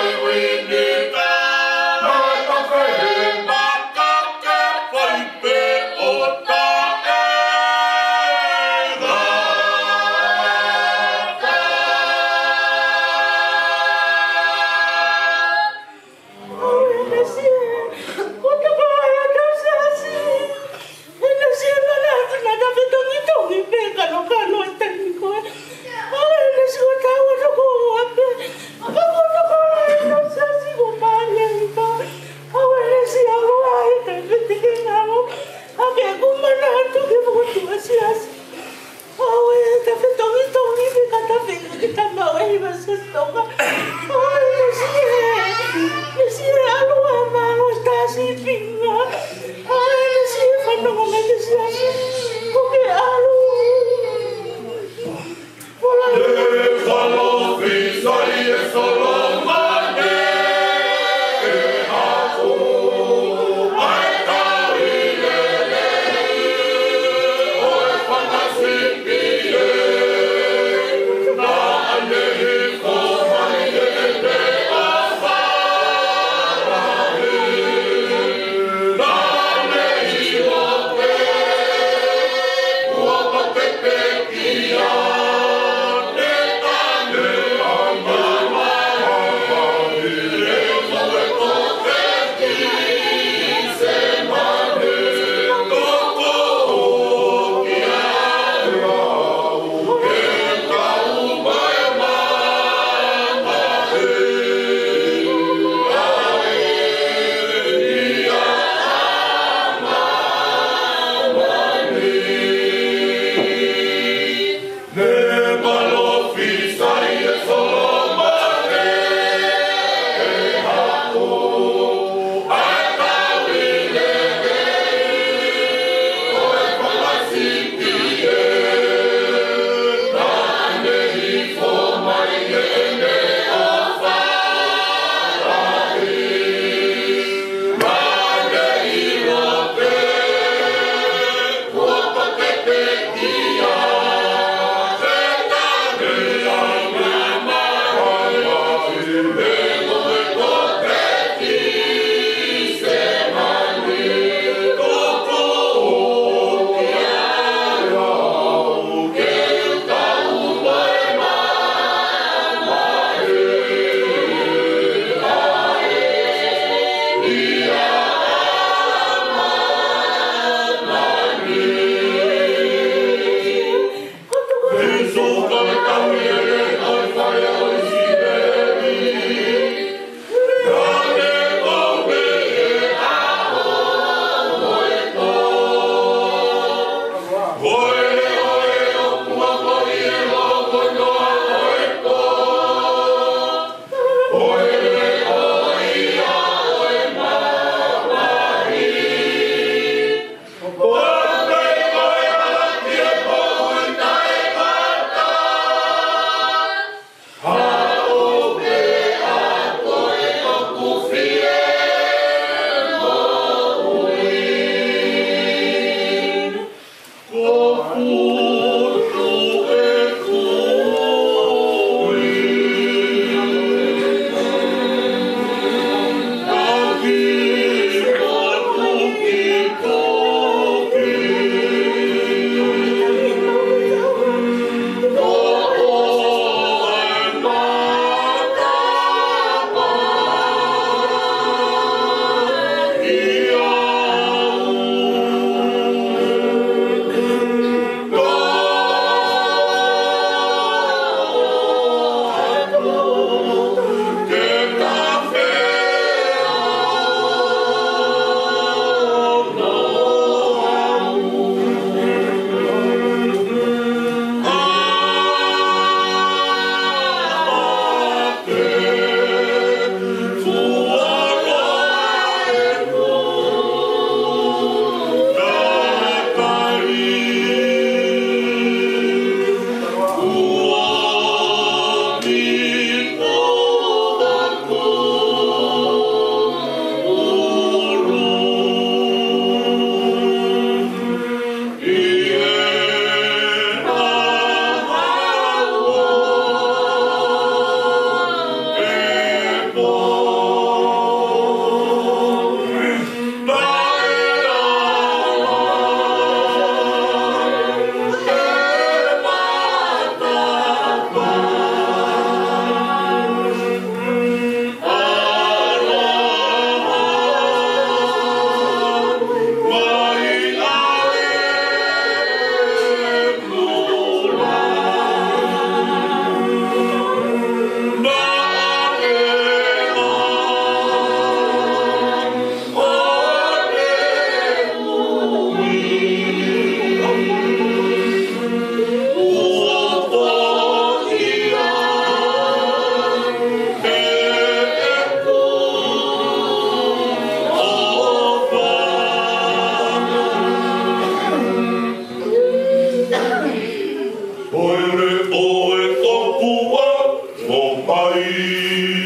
Yeah.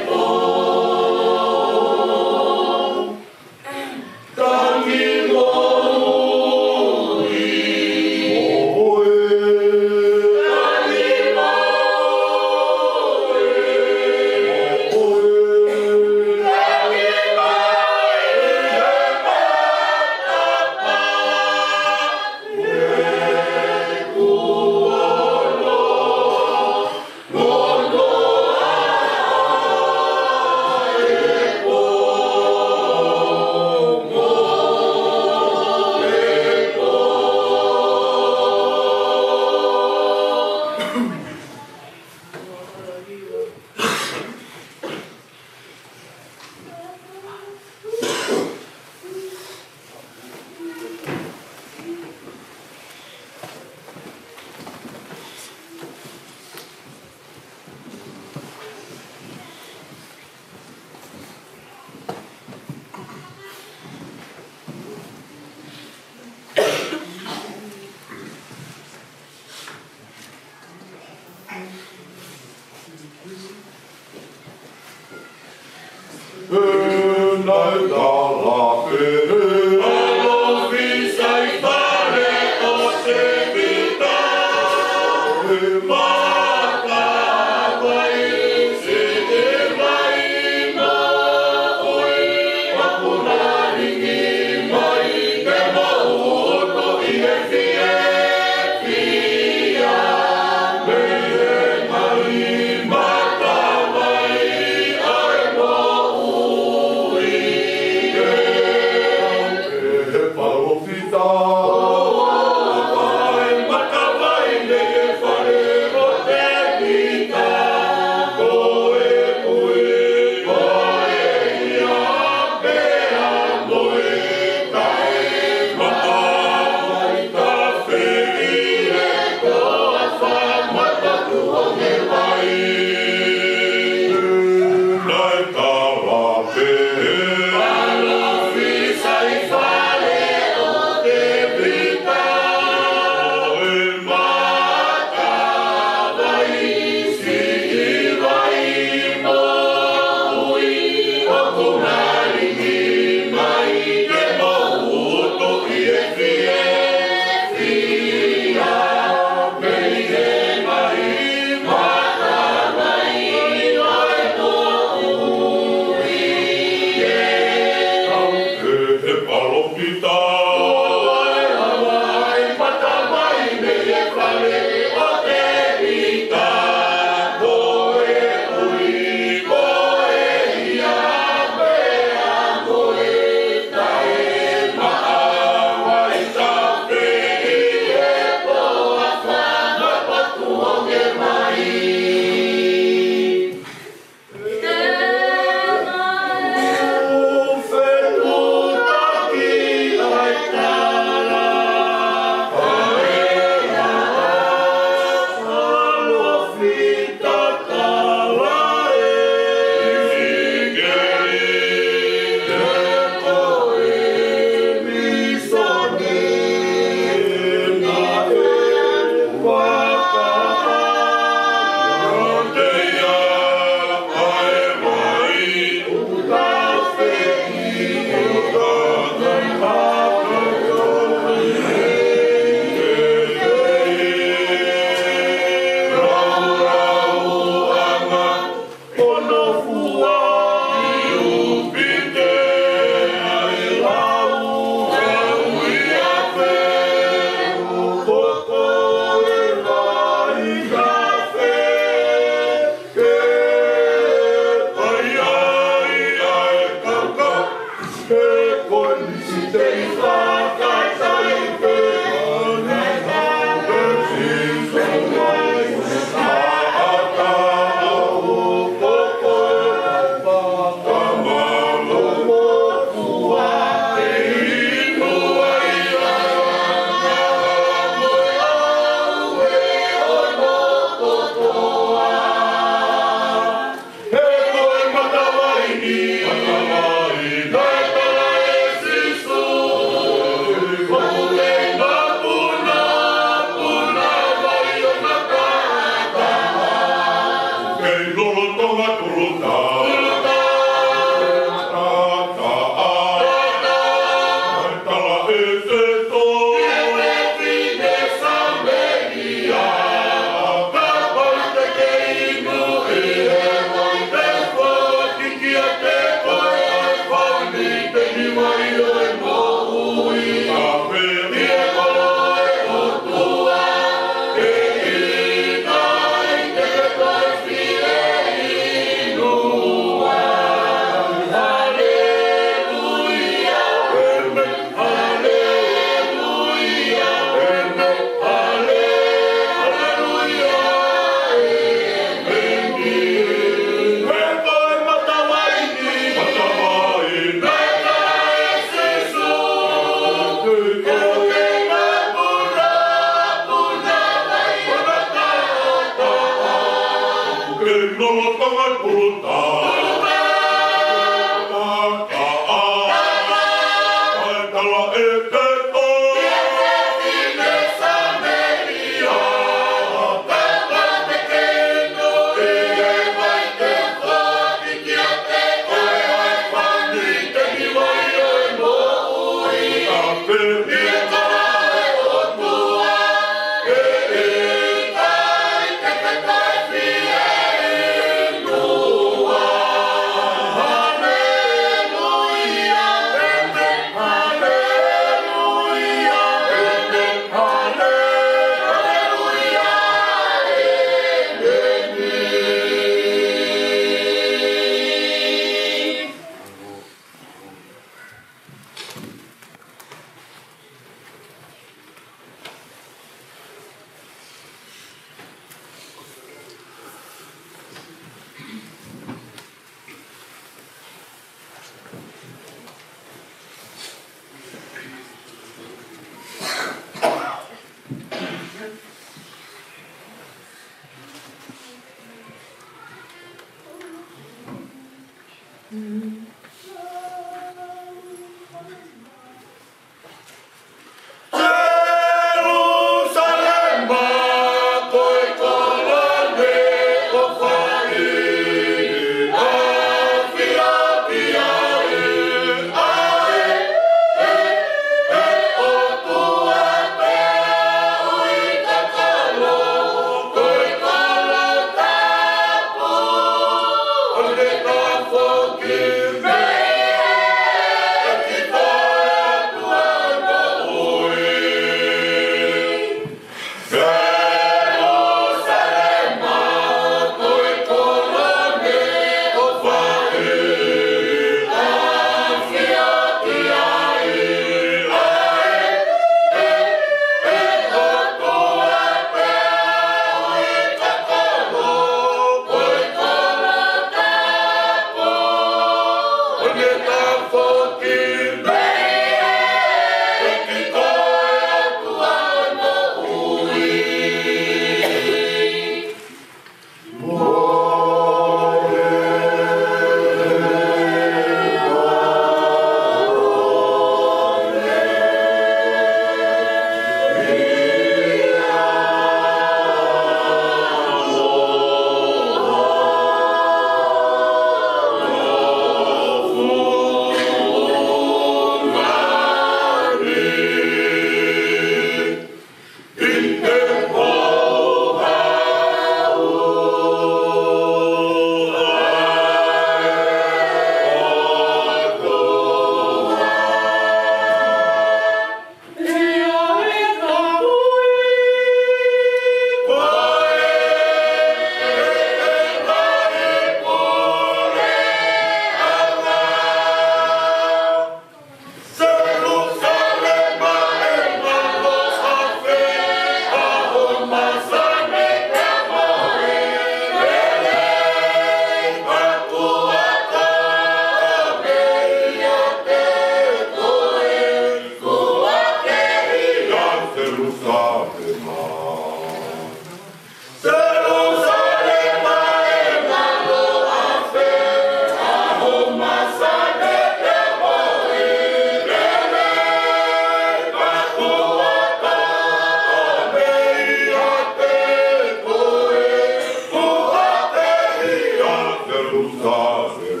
What?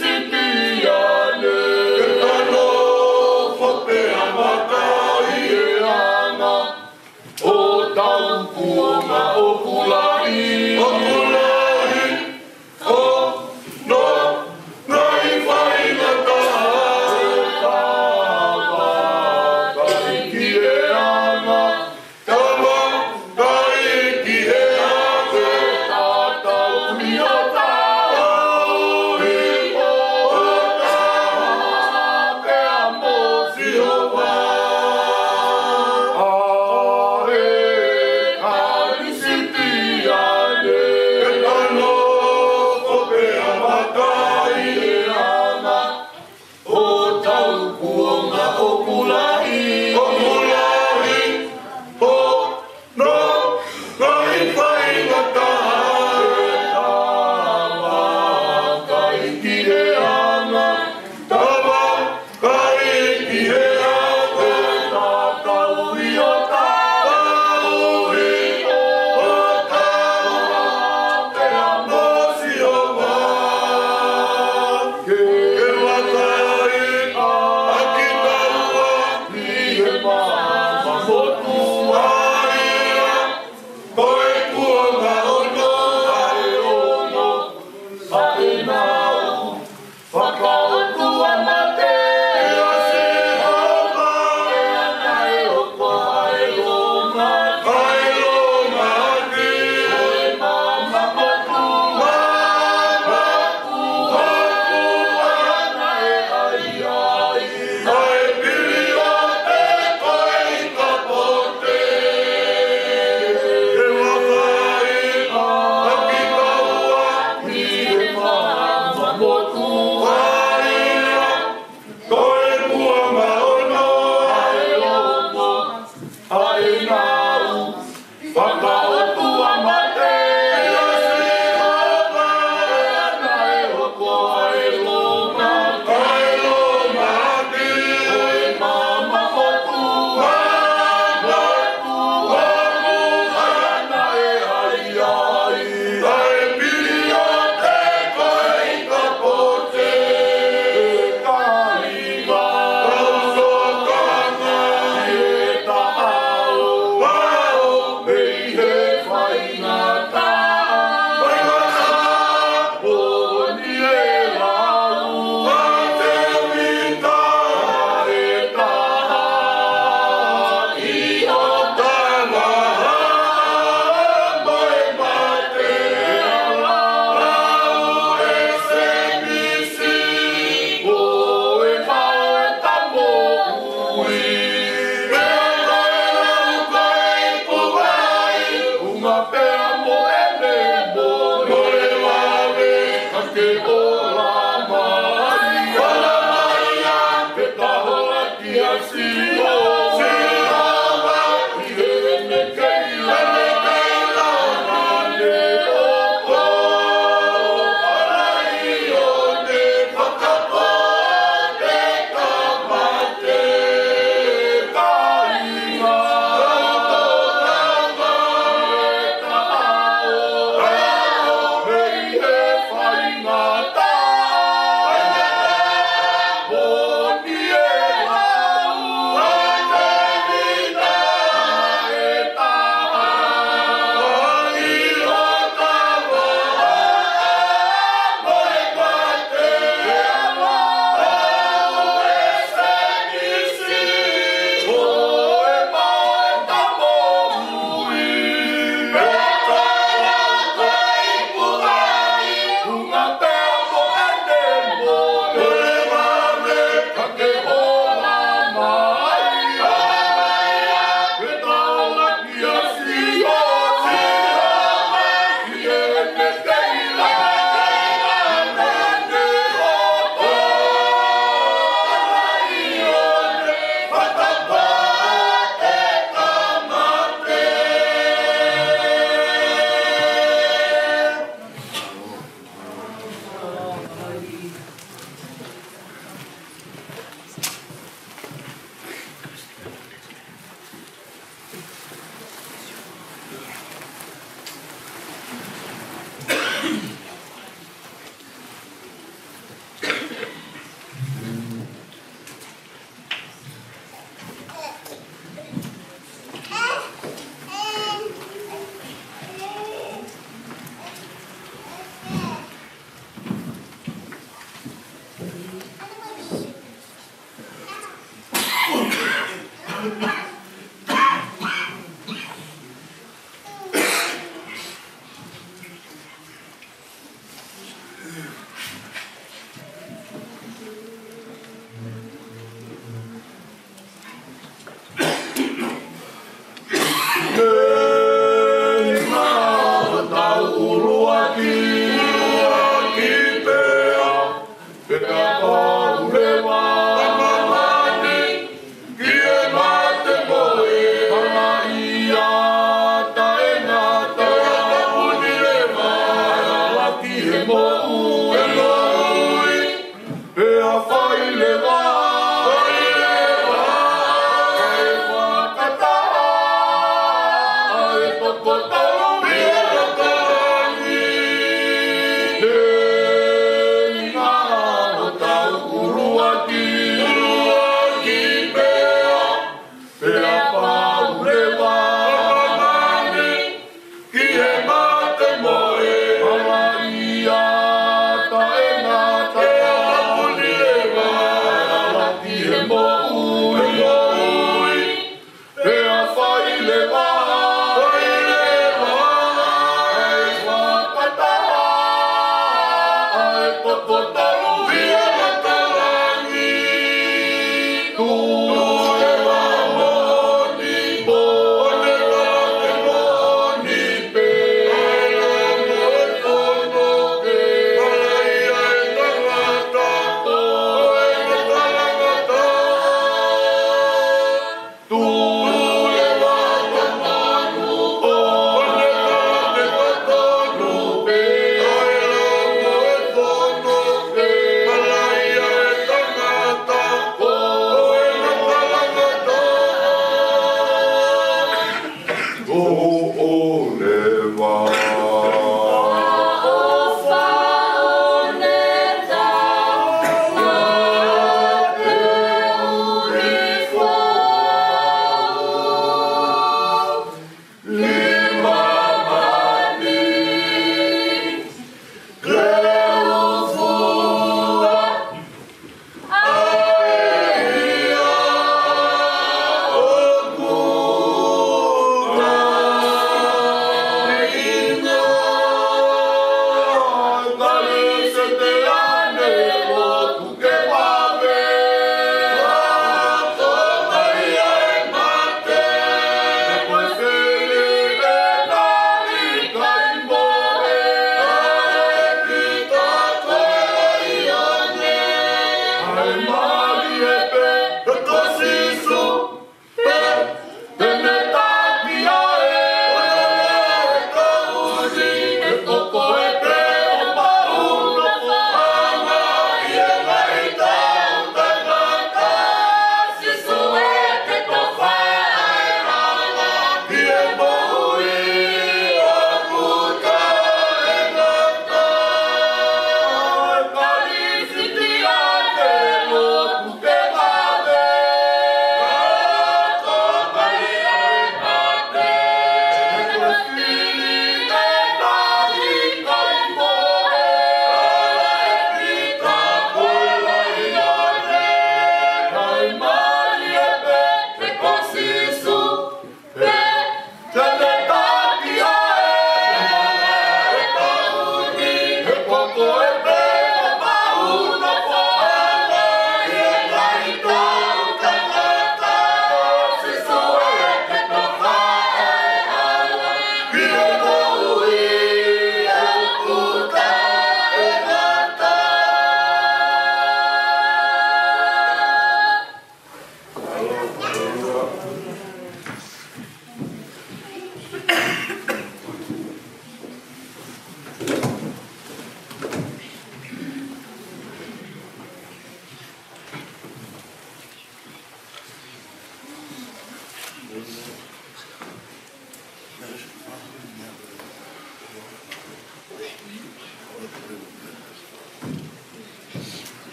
Sit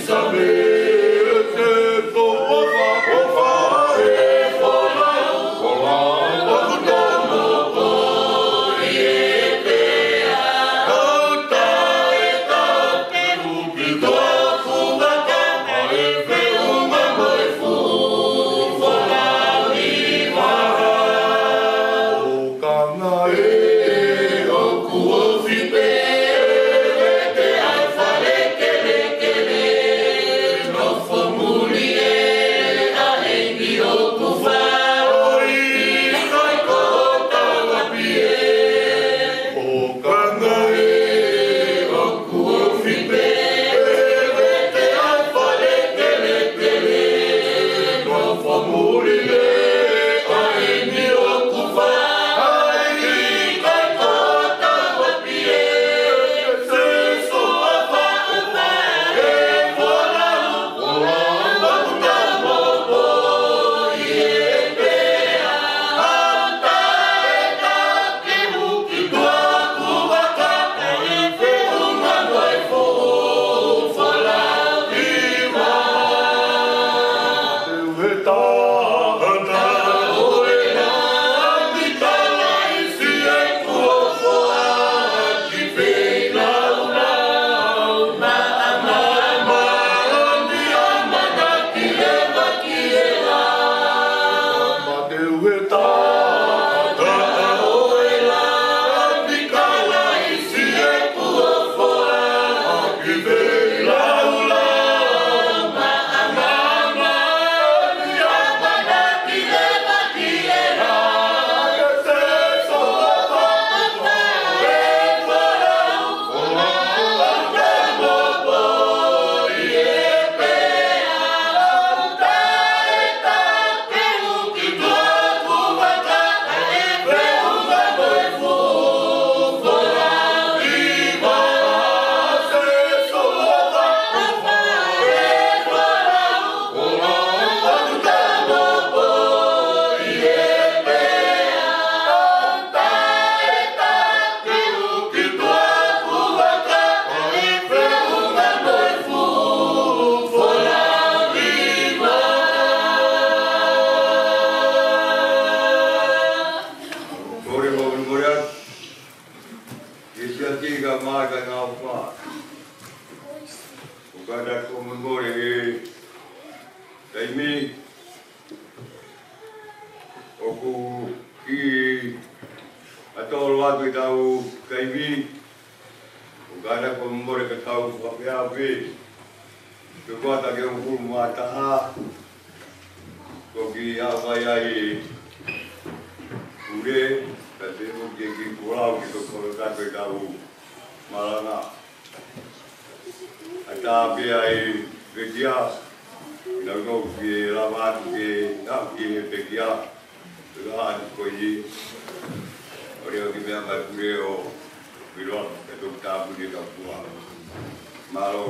Sabe Kada ko memore e taimi oku ki atolo atu tau taimi kada ko memore ka tau ko pia pe ko ta ke un mata ko ki ai ai ure ta te mo ki kulau ki ko ka tau malana ata pe ai vedia no que la va que no que te guía la coyi ore que me anda cureo viro que tu ta budi ta tua malo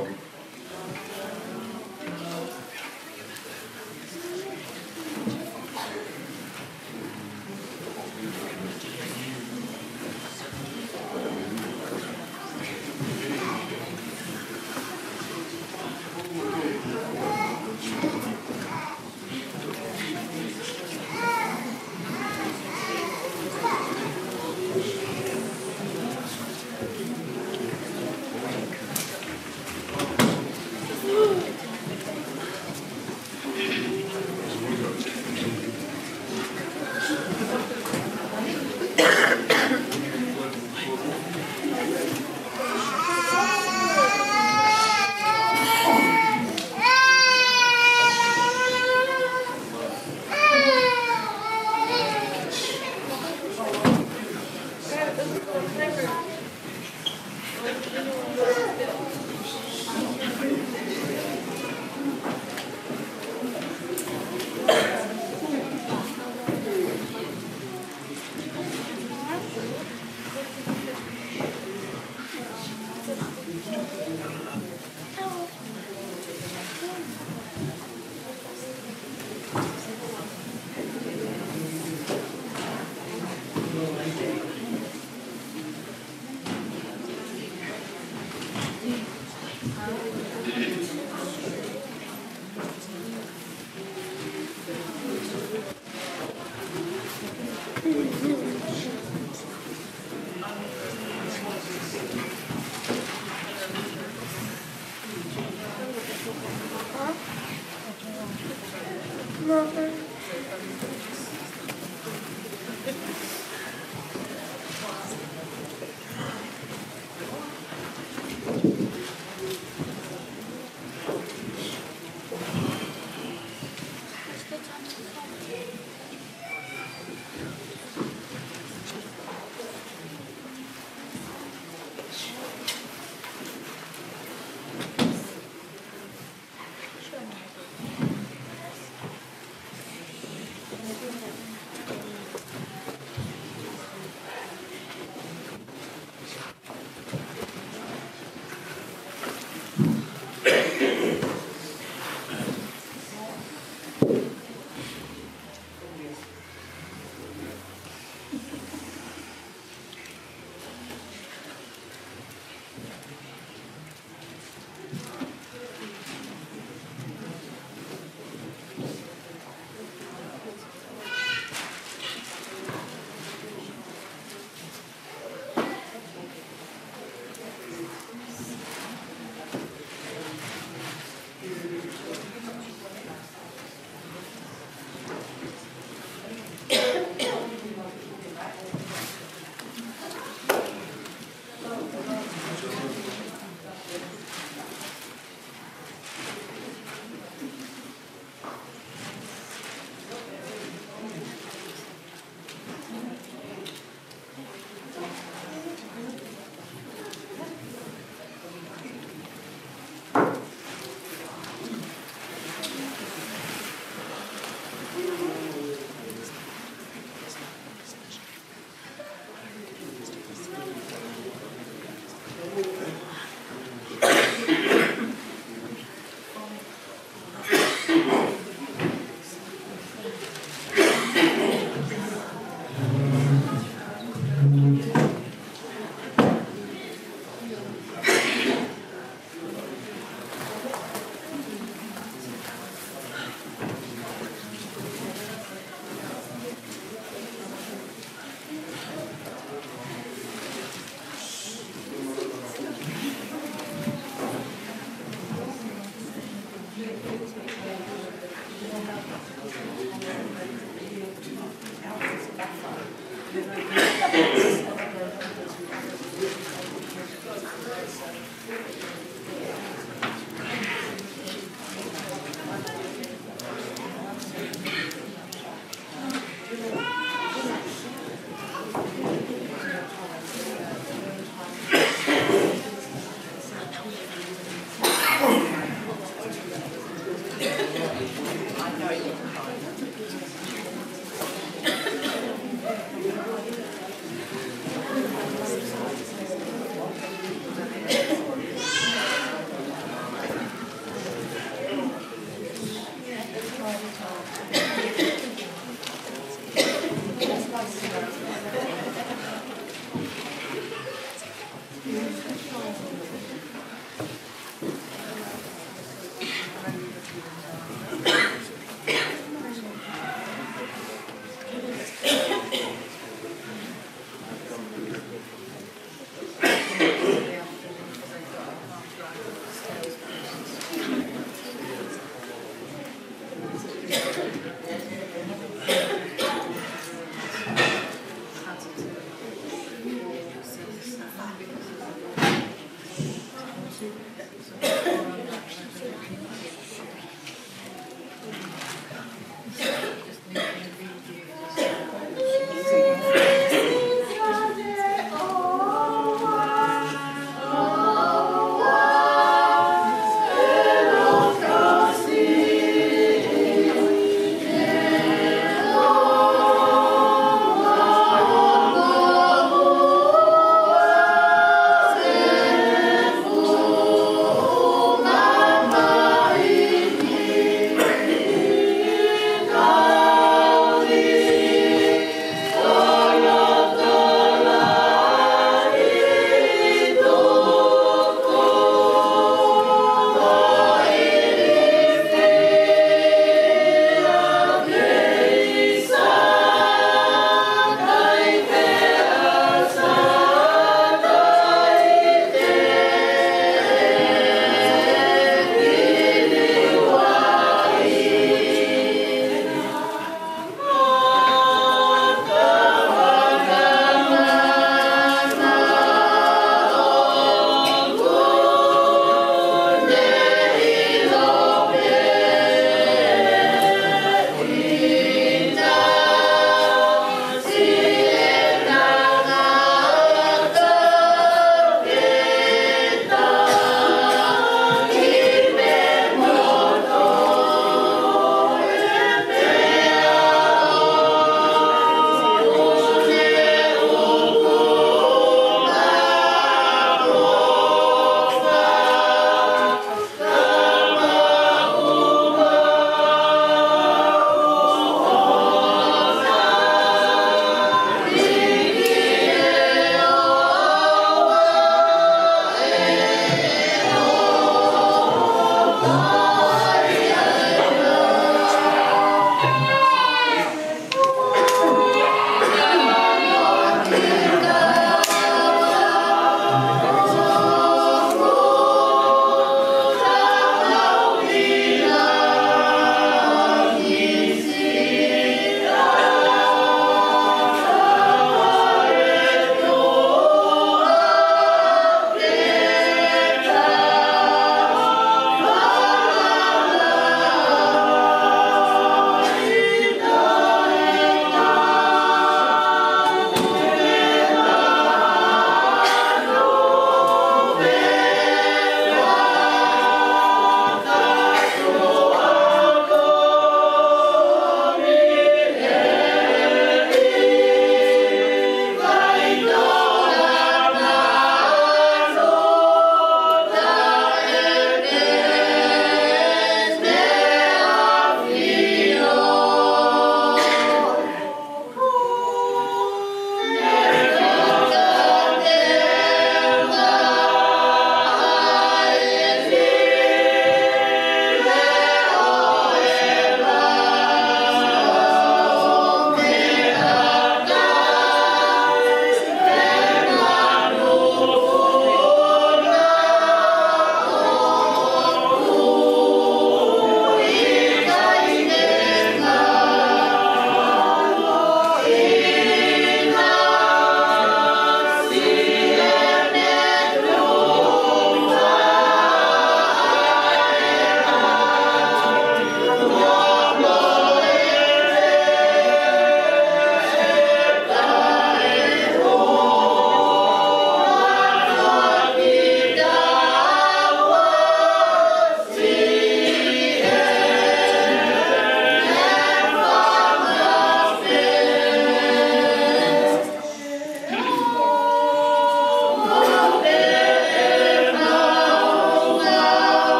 God.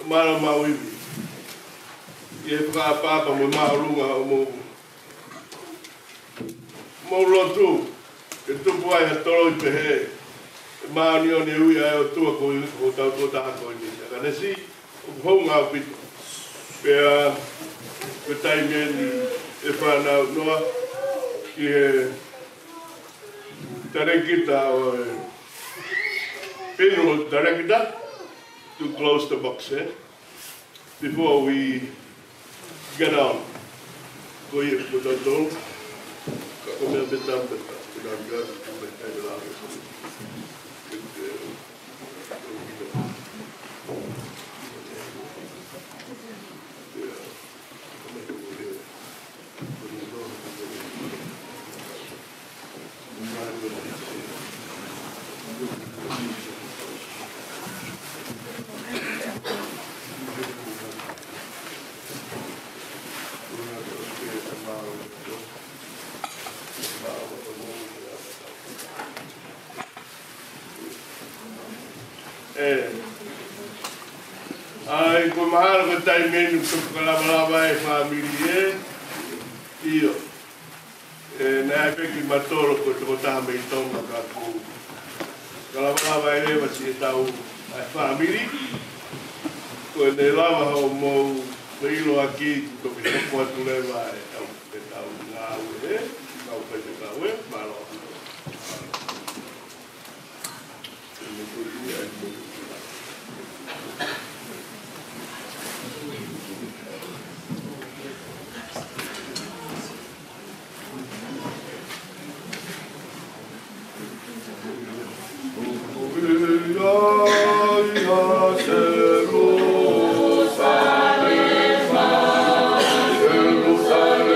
mara mauiwi. I e whakapapa mo maurunga o mo lotu. E tupu ai a toro I pehe. E maani o ne ui ai o tua ko o tau tō taha ko ni. Ka nesi, o hounga o pito. Pea, pe taimeni e whanau noa ki e tarekita o e Funeral director to close the box before we get on. Go here, put that down. Come here, bit down, bit down. Ai, ko mahalo ka tai menu kalama e family io. Na peki matoro ko to ta me tonga ka ku. Kalama e va si tau ai family. Ko ne lava ho mo leilo aqui ko ke ko tu leva e tau na we tau pe ta we malo. Jerusalem, Jerusalem.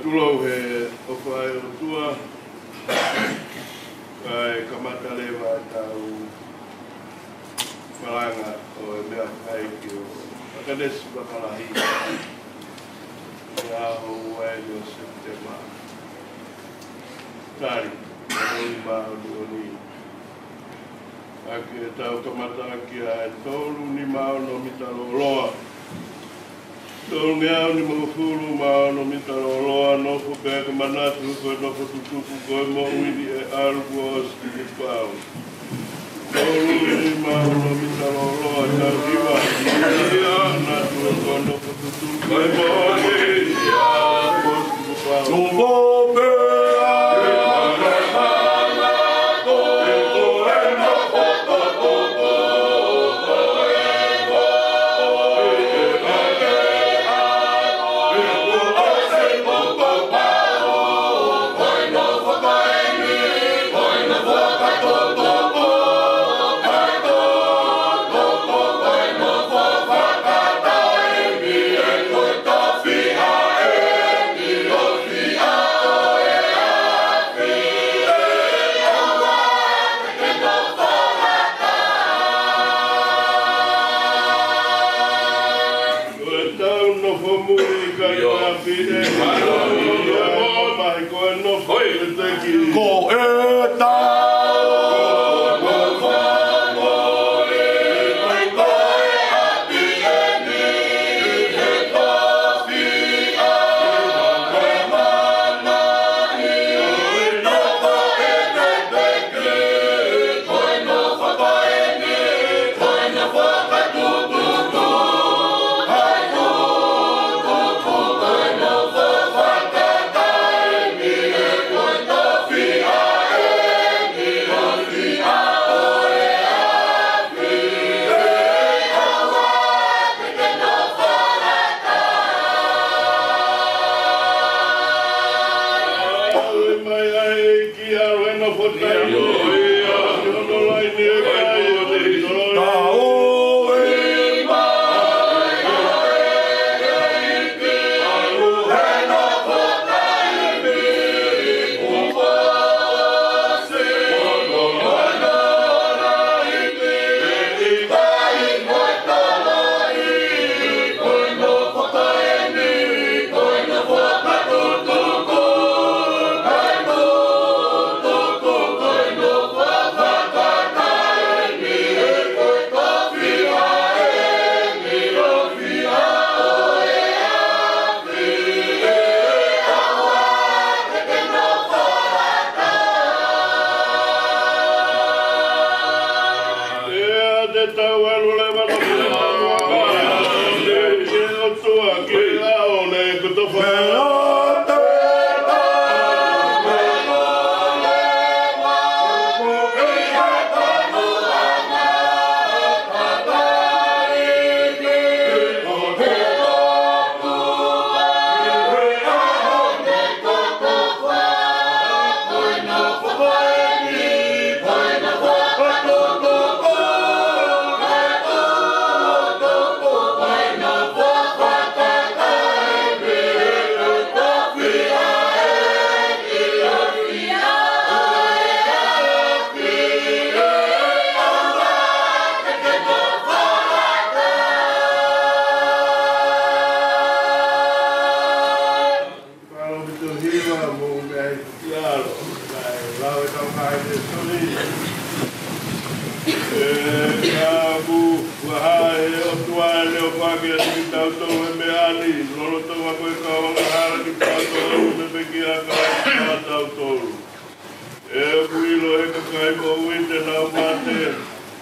Tulau he o whae o tua, kai kamata lewa tau whalanga o e mea whae ki o Akadesu Papalahi. Ia ho wae o Septemba. Tari, o mao ni. Ake tau kamata ki a e tolu ni mao no mitalo loa. Tolu mea ni mawhuru mao no mitalo loa no fu pēka manatu koe no fu tutuku koe mo wini e aruku o stiki pao. Tolu ni mao no mitalo loa tau hiwa. Ia natu o koe no fu tutuku koe mo wini e aruku o stiki pao. Tumbo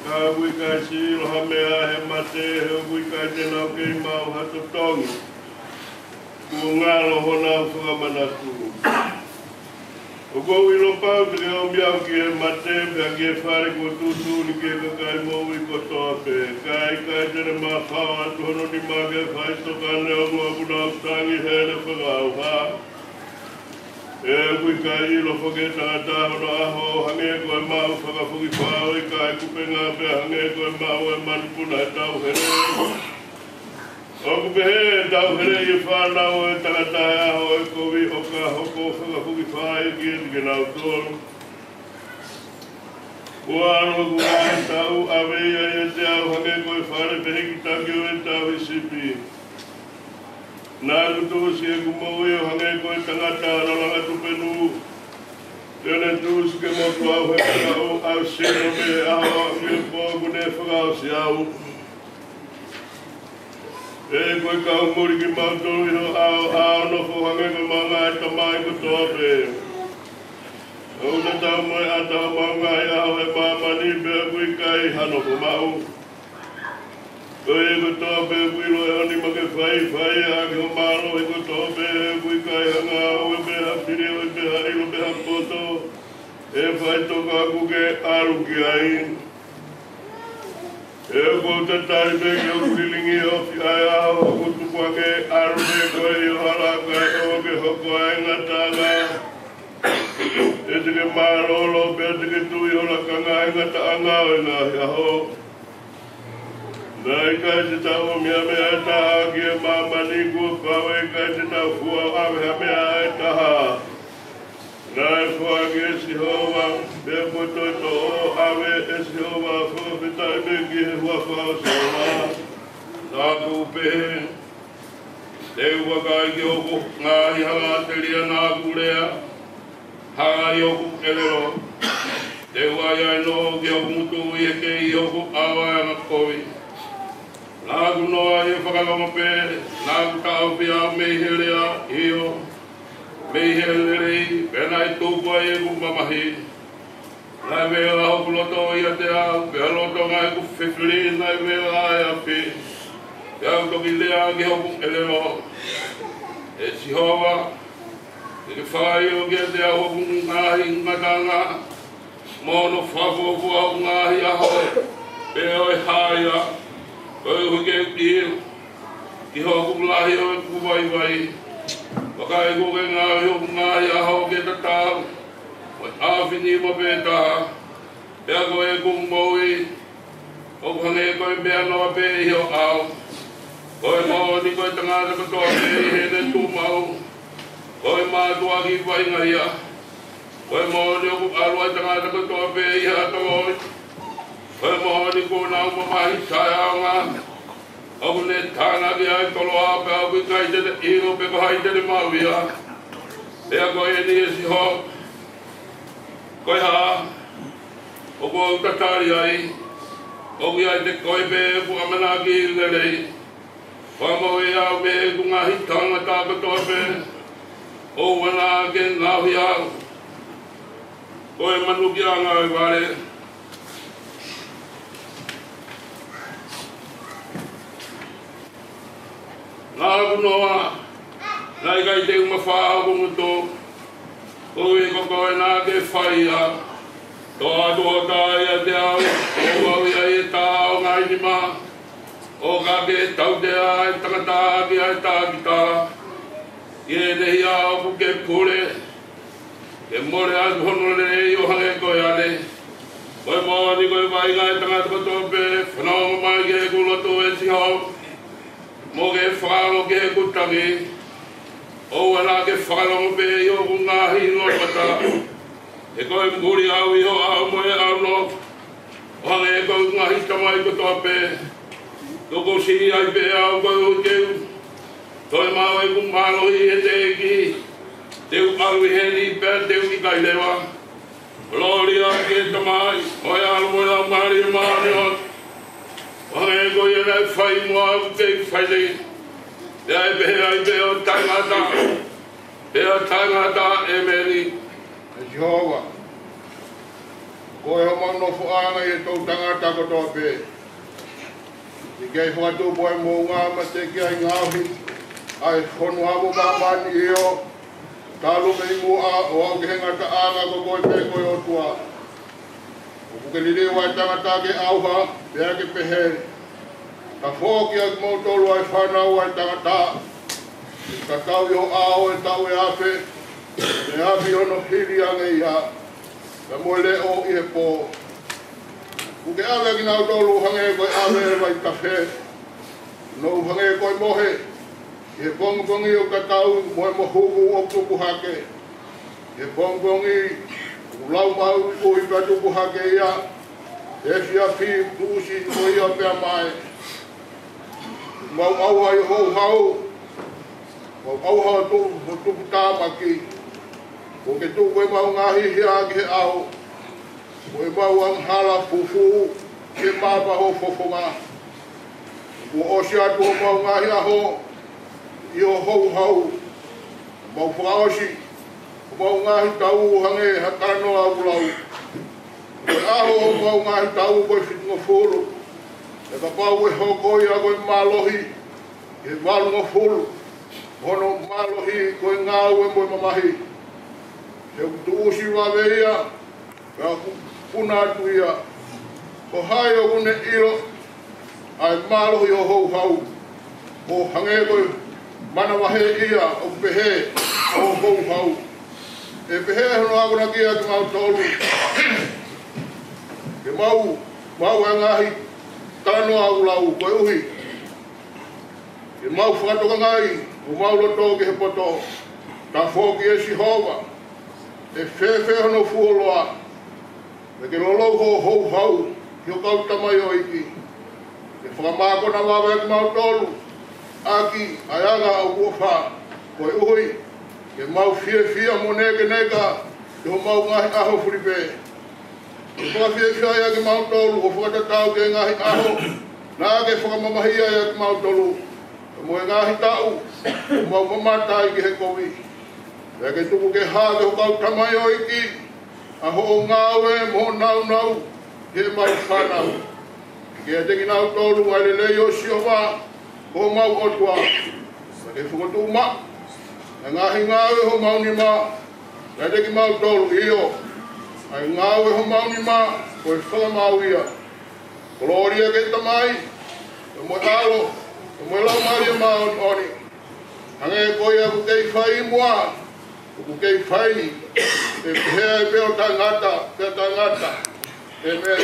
Ka ui kai si loha mea he mate he ui kai te nau kei mau hato tongi. Kua ngā loho nau whakamanatu. O kou ilo pau te keo miau ki he mate pia ki he whare kua tutu ni ke kakai mou i kotoa pe. Kai tere maa whao atu hono ni maa ke whai tokane o ngua kuna utangi hele whakau ha. E kui kai ilo whake tata hono aho hange koe mau whakafuki whao i kai kupe ngā pe hange koe mau e manipuna e tau here. O kupe he tau here i whanau e tangatai aho e kovi hoka hoko whakafuki whai ki e tike nau tolu. Ua aro kua e tau awea e te au hange koe whare pehe ki taki o e tau i sipi. Nā kutusi e kumau e o hange koe tangata ralanga tupenu. Tēne tūsi ke motu au he kakao au sino me aho me pōku ne whakao si au. E koe kau muri ki mautolu iho au nofo hange koe manga e tamai kutoa pe. Ouna tau moe a tau manga i aho e mamani bea kui kai hanofo mau. Koe e kutoa pe kuilo e oni make whai a ki ho maro e kutoa pe kui kai hanga au e beha piri o e beha ilo beha poto. E whai toka kuke aru ki ai. E kou te tari pe ki o kurilingi o fi ai aho o kutukwake aru me koe i o haraka e o ke hoko ai ngataga. E tike marolo pe tike tui o la kanga ai ngataanga o ngā hiaho. Nai kai te tau mea mea e taha ki e mamani kua pau e kai te tau fua awea mea e taha. Nai fua ki e Sihova, mea koto e to o awe e Sihova whakawhitai me ki he hua whao sauna. Nā kupehe, te uwakai ki oku ngāhi hanga te ria nā kurea, hanga i oku elero. Te uai no ki oku mutu i e ke i oku awa e ngakovi. Nāku noa e whakalama pē, nāku tau pia mei herea io, mei herei, pēnā i tūkua e kumamahi. Nai mea hoku loto i a te au, pēa loto ngai ku whiwhiri, nai mea ai a pē. Te au toki lea ki hoku elero. E Sihova, te ke whai o ki a te au hoku ngahi ngatanga, mono whakofua o ngahi aho, pēa oi haia. Koe huke kio, ki hoku lahi o e kuwaiwai. Wakai koke ngāhi o ngāhi aho ke tatau, o āwhini mo pētaha. Pea koe kummoui, o hange koe mea noa pē iho au. Koe mōni koe tangata katoa pē i hene tūmau. Koe mātua ki waingahia. Koe mōni o alua tangata katoa pē i hatawoi. Koe mohoni kōna umamahi tai aonga. Oku ne tāna ki ai tolo ape au ki kai tete iro pe kahai tete mauia. Ea koe e ni e siho. Koe haa. Oku au tatari ai. Oku ai te koe pe ku amana ki ilerei. Koe mo e au pe ku ngahi tanga tāka toa pe. O wana ke ngāhi au. Koe manu ki a ngāi ware. Nāku noa, nai kai te umawhaa kunguto, koe koko e nā ke whaia, toa toa tai a te au, o au ia e tā o ngai ni mā, o ka ke tau te ai tangata ki ai tā ki tā, i e nehi au ku ke pure, ke more ai hono le i o hange koe ane, koe mōni koe vai ngai tangata katoa pe, whanau mai ke kuloto e Sihau, mo ke whakalo ke kutangi, o wana ke whakalo pe i o ngahi no pata. E koe mkuri au i o au moe au no, o hange e koe ngahi tamai katoa pe, toko si ai pe au koe o teu, toi mau e kumalo i e te eki, teu au i heni pe teu i kai lewa, lori a ke tamai, moe alu moe au mari e maani o, Wange ko ye na fai mo au te fai le. Te ai be o tangata. Be o tangata e meri. Jehova. Ko e homa no fuanga e tau tangata ko toa pe. I kei whatu poe mō ngā ma te ki ai ngāhi. Ai whonu amo mamani i o. Tālu mei mō a o au ke henga ta anga ko koe pe koe o tua. O kuke ni rewa e tangata ke auha, pēra ke pehe. Ta whōki a mō tolu ai whanau ai tangata. Ka tau i o ao e tau e ape. E api ono hiri ange i ha. Ka moe le o i he pō. Kuke awe ki nau tolu hange koe awe e vai kawhe. Nou hange koe mohe. I he pongpongi o ka tau moe mo huku o tuku hake. I he pongpongi ulau mau o i ka tuku hake ia. E fia pi pusi o ia pia mai. Mau au ai hou hau. Mau au hau tuku tāmaki. Ko ke tuku e mau ngahi hea ki he au. Ko e mau ang hala fufu ke mapa ho fofonga. Ko osi atu o mau ngahi aho i o hou hau. Mau whakaosi. Ko mau ngahi tau hange hatano au lau. Ko e aho o mau ngahi tau koe whitunga furu. E ka pau e hokoi a koe malohi. E walunga furu. Hono malohi koe ngau e moe mamahi. He kutu usi waweia. Ka puna atu ia. Ko hai o une ilo. Ai malohi o hou hau. Ko hange koe mana wahe ia o pehe o hou hau. E pehe hono aguna kia ki mau tolu. Ke mau e ngahi. Tano au lau koe uhi. Ke mau whakatoka ngai. O mau loto ki he poto. Ta whoki e Sihova. E whewhe hono fuoloa. Me ke lolau ho hou hau. Ki o kau tamai o iki. E whakamako na wawe ki mau tolu. Aki ayaga au uofa. Koe uhi. Ke mau fia mo neke neka. Ke ho mau ngahi aho furipe. Ke whakawhia ia ki mau tolu. O whakatatau ke ngahi aho. Nā ke whakamamahia ia ki mau tolu. Ke moe ngahi tau. O mau mamatai ki he kowi. E ke tuku ke hā ke ho kau tamai o iki. Aho o ngāwe mo nau. Ke mau whanau. Ke a teki nau tolu ai le lei o Sihova. Ko mau otua. Ke whakatu ma. E ngahi ngāwe ho mau ni ma. E teki mau tolu iyo. Ai ngāwe ho mau ni ma. Ko e whakamau ia. Gloria ke tamai. E moe alo. E moe lau maria ma oni. Hange koe aku kei whai mua. Aku kei whai ni. E pehea e peo tangata. Peo tangata. E mea.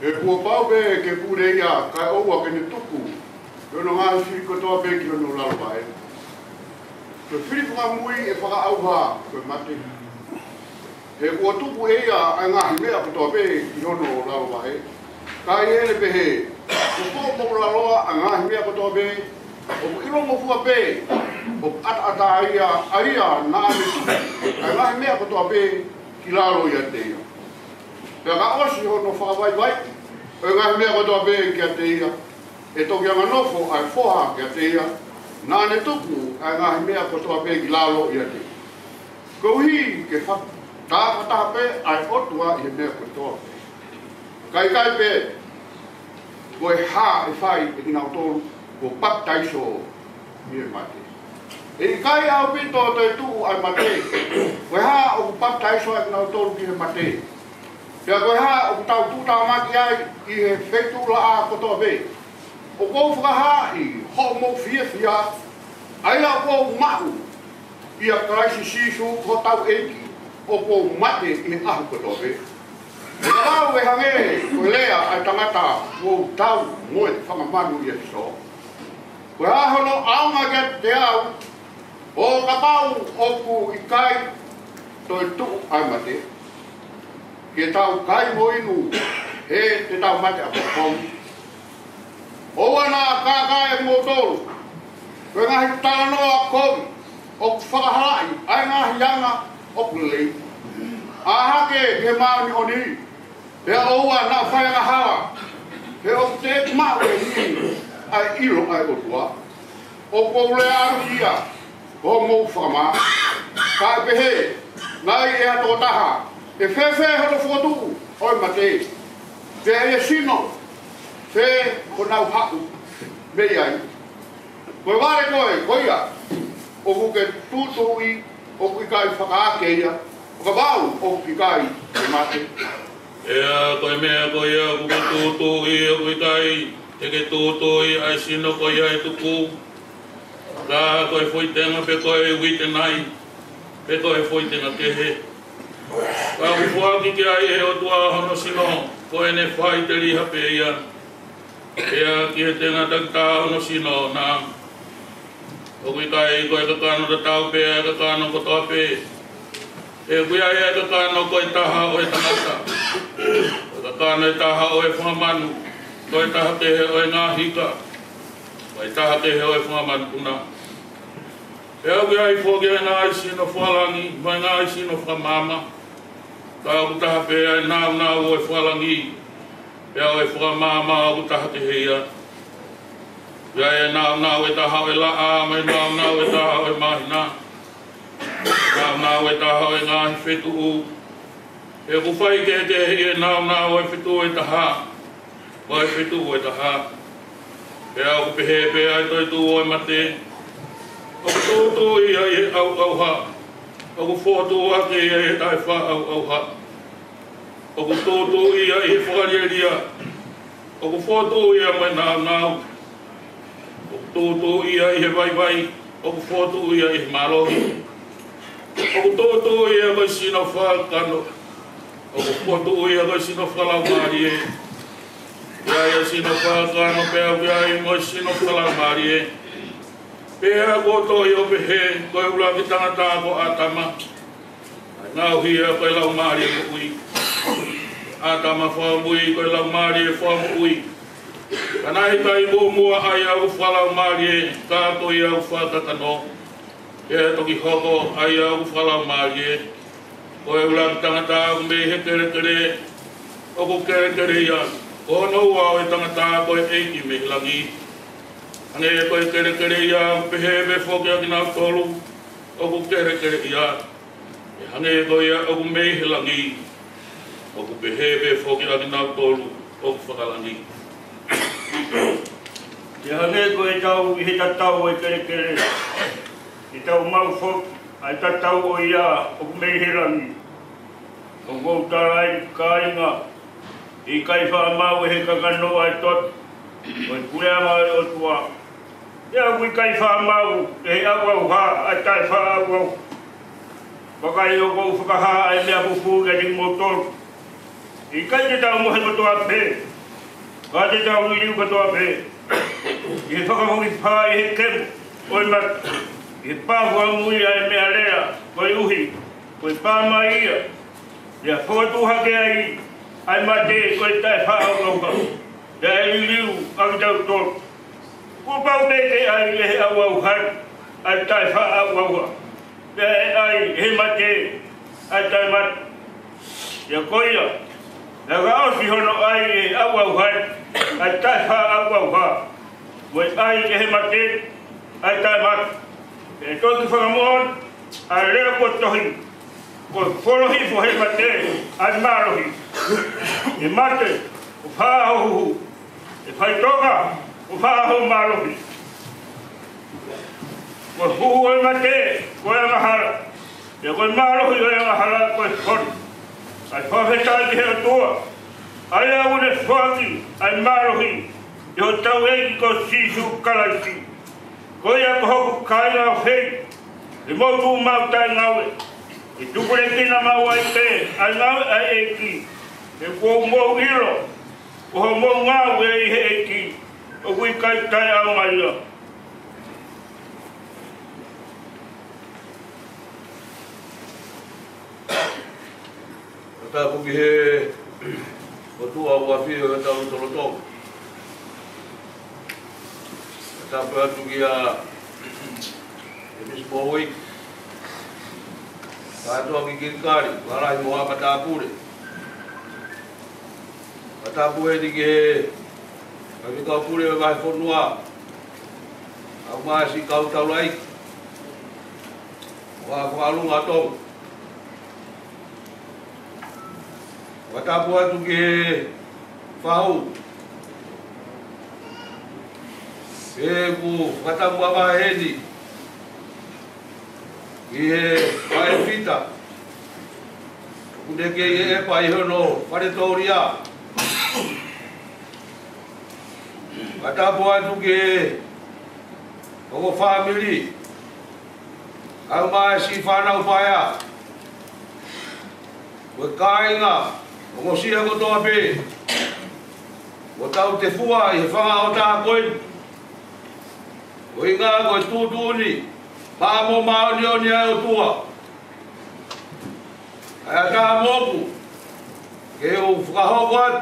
E kua pau pe ke pure ia, kai oua ke ne tuku. Yono ngā whiri kotoa pe ki yono lalwa e. Ke whiri whakamui e whaka auha koe mate. E kua tuku e ia ai ngahi mea kotoa pe ki yono lalwa e. Kai ele pehe, ko kō mōra loa a ngahi mea kotoa pe. O ilo mo fua pe, o ata aia nā me tuku. Ai ngahi mea kotoa pe ki lalo ia te ia. Pea ka osi hono whakawai vai. E ngahi mea kotoa pe ki a te ia. E toki anga nofo ai whoha ki a te ia. Nā ne tuku ai ngahi mea kotoa pe ki lalo ia te. Kouhi ke tāwhataha pe ai otua i he mea kotoa pe. Kai pe, koe hā e whai e ki nau tolu ko baptaiso i e mate. E kai au pito te tu ai mate. Koe hā o baptaiso e ki nau tolu ki he mate. Pea koe hā o tau tūtau maki ai i he whetu la a kotoa pe. O kou whakahā i ho mo fia. Ai a kou mahu i a kraisi sisu ko tau eiki. O kou mate i he ahu kotoa pe. E kau e hange koe lea ai tangata o tau moe whakamanu i a so. Koe hā hono aunga kia te au. O kapau oku i kai toi tu ai mate. Ke tau kai mo inu he te tau mate a pokong. Owa nā kākai e mō tolu. Koe ngahi tānoa kovi. O whakahalai. Ai ngahi anga o kulei. Ahake he mauni oni. He owa nā whaianga hawa. He o te mau e ni. Ai ilo ai otua. O koule aru ia. O mō whakama. Kai pehe. Ngai e ato taha. E fe hono fotu oi mate. Fe e sino. Fe kona haku. Me ai. Ko vale ko ia. O ku ke tutui o ku kai whakaake ia. O ka wau o ku kai e mate. Ea koe mea koe ia ku ka tutui o ku kai. E ke tutui ai sino koe ia e tuku. Ka koe whoitenga pe koe wite nai. Pe koe whoitenga kehe. Ka ufuaki ki ai e o tua hono sino. Koe ne whai te liha pe ia. Ea ki he tenga takta hono sino na. O kui kai koe kakano ta tau pe e kakano kotoa pe. E kui ai e kakano koe taha o e tangata. Kakano e taha o e whamanu. Koe taha kehe o e ngā hika. Koe taha kehe o e whamanu kuna. E au ai fōke e ngā isino whalangi, mai ngā isino whamama. Ka au taha pe ai nāu o e whalangi. E au e whamama au taha te heia. Ia e nāu e taha o e laa, mai nāu e taha o e mahina. Nāu e taha o e ngāhi whetu u. E ku whai ke te hei e nāu o e whetu e taha. O e whetu o e taha. E au ku pehe pe ai toi tu o e mate. O ku tūtū ia i au ha. O ku whōtū ake ia i tai wha au ha. O ku tūtū ia i whakareria. O ku whōtū ia mai nāu. O ku tūtū ia i he vai. O ku whōtū ia i he marohi. O ku tūtū ia koe sino whakano. O ku whōtū ia koe sino whalau mari e. Ia ia sino whakano pēa ia i moi sino whalau mari e. Pea koto i o pehe, koe ula ki tangata ko atama. Ngau hia koe lau maari e ko ui. Atama whamui, koe lau maari e whamu ui. Kanai kai mua ai au whalau maari e, kato i au whakatano. Pea toki hoko ai au whalau maari e. Koe ula ki tangata ko me he kere, o ko kere ia. Ko no au e tangata koe eiki me langi. Ange koe kere ia, pehe me whoke aki nāu tolu, o ku kere ia. E hange koe ia, o ku mei langi, o ku pehe me whoke aki nāu tolu, o ku whakalangi. Te hange koe tau i he tatau o kere. I tau mau whok, ai tatau o ia, o ku mei langi. O kou tarai kāinga, i kai whaamau e he kakano ai tot, o i kurea mai o tua. Ia kui kai whaamau, e au ha, ai tai whaau. Wakai o kou whakaha ai mea pupu e ring motor. I kai te tau mohe katoa pē. Ka te tau iriu katoa pē. I he whakahoki pā i he kemu, oi mat. I he pāhua mui ai mea rea, koi uhi, koi pāmai ia. Ia whakatu hake ai, ai mate koi tai whaau rauka. Ia e iriu, aki tau tolu. Ko pau peke ai he au hai, ai tai wha au. Ia e ai he mate, ai tai mat. Ia koia, ia ka osi hono ai he au hai, ai tai wha au ha. Wai ai he mate, ai tai mat. E toki whakamohon, ai rea ko tohi. Ko whorohi fo he mate, ai marohi. E mate, o whaahuhu. E whai toka, o whaahu marohi. Ko huhu oi mate, ko e ngahara. E koe marohi o e ngahara, koe hori. Ai whawhetai ki he atua. Ai au ne whangi, ai marohi. E ho tau eki ko sisu kalaisi. Ko ia ko hoku kaina o hei. E motu mau tai ngawe. E tupure kina mau ai te, ai ngawe ai eki. E kou mou iro. Ko ho mou ngau e i he eki. O kui kai tai au mai ia. Tā kuki he o tua ua whio e tau tolo tō. Tā pēatu ki a e mismo oi. Tā toa ki kirikari, warahi moa pa tā pure. Tā pure di ki he a ki kau pure e wahi whonua. Au maa si kau tau lai. Wa whalunga tō. Watapu atu ke whau. E ku watapu ama heni. Ki he wae fita. Kudeke e pa i hono whare tauria. Watapu atu ke o family. Au mai si whanau paia. Koe kāinga, o mo sia ko toa pē. O tau te fua i he whanga o tā koe. O i ngā koe tūtūni, māmo maoni o ni ai o tua. Ai a tā moku, ke o whakahoko atu,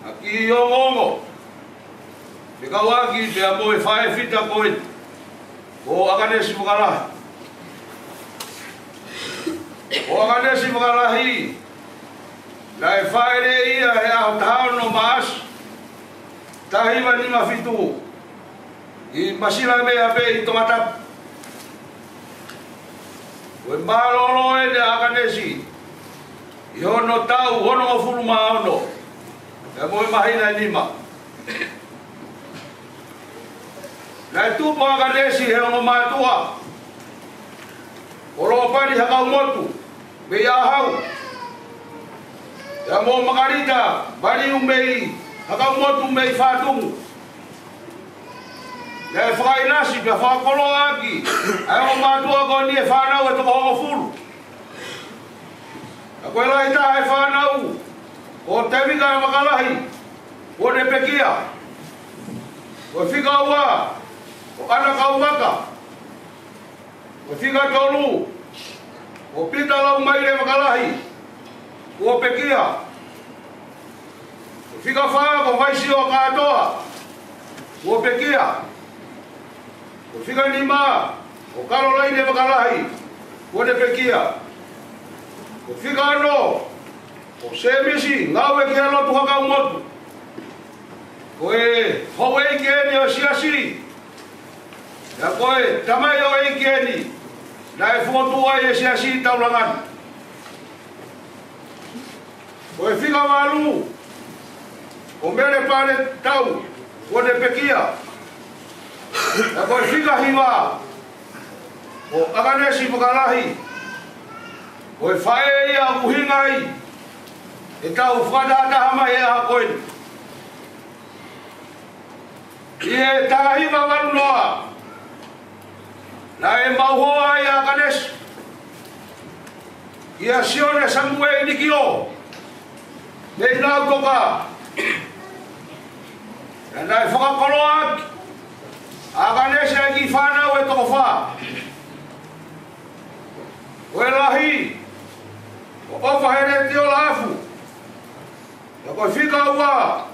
a ki i o ngongo. Me kawaki te a moe whae fita koe, o akanesi whakalahi. O akanesi whakalahi, la e whaere ia he aho tahao no maas, tahiwa ni mawhitu, i masila mea pe i tongatapu. O e maroro e te akanesi, i hono tau, hono o furu maono, e moe mahina nima. La e tupo akanesi he ongo mātua, o roa pani hakau motu, me ia hau. Ya mo makarita, bani umei, hakau motu mei whātungu. Ya e whakai nasi, pia whakolo aki, ai o mātua ko ni e whanau e toko hongo furu. A koe lai tā e whanau, o tewika e makalahi, o ne pekia. O whika ua, o ana kauwaka, o whika tolu, o pita lau maire makalahi, o pekia. O whika whaa ko vaisi o katoa, o pekia. O whika nima, o karolaine makalahi, o ne pekia. O whika ano, o semisi, ngau e kia lotu haka umotu. Ko e hau e kieni o siasi. Ya koe, tamai o e kieni. Na e whotua e siasi taulangan. Ko e whika walu. O mere pare tau. O ne pekia. Ya koe whika hiwa. O akanesi makalahi. Ko e whae ia uhingai. E tau whakatata hama e a koe. Ie tagahiwa walu noa. Na e mauhoa i a kanes. Ia sione samue i nikio. Nei nau toka. Na e whakakoloa aki. A kanes e ki whanau e toko wha. O e lahi. O ofa here te o lafu. Na koe whika ua.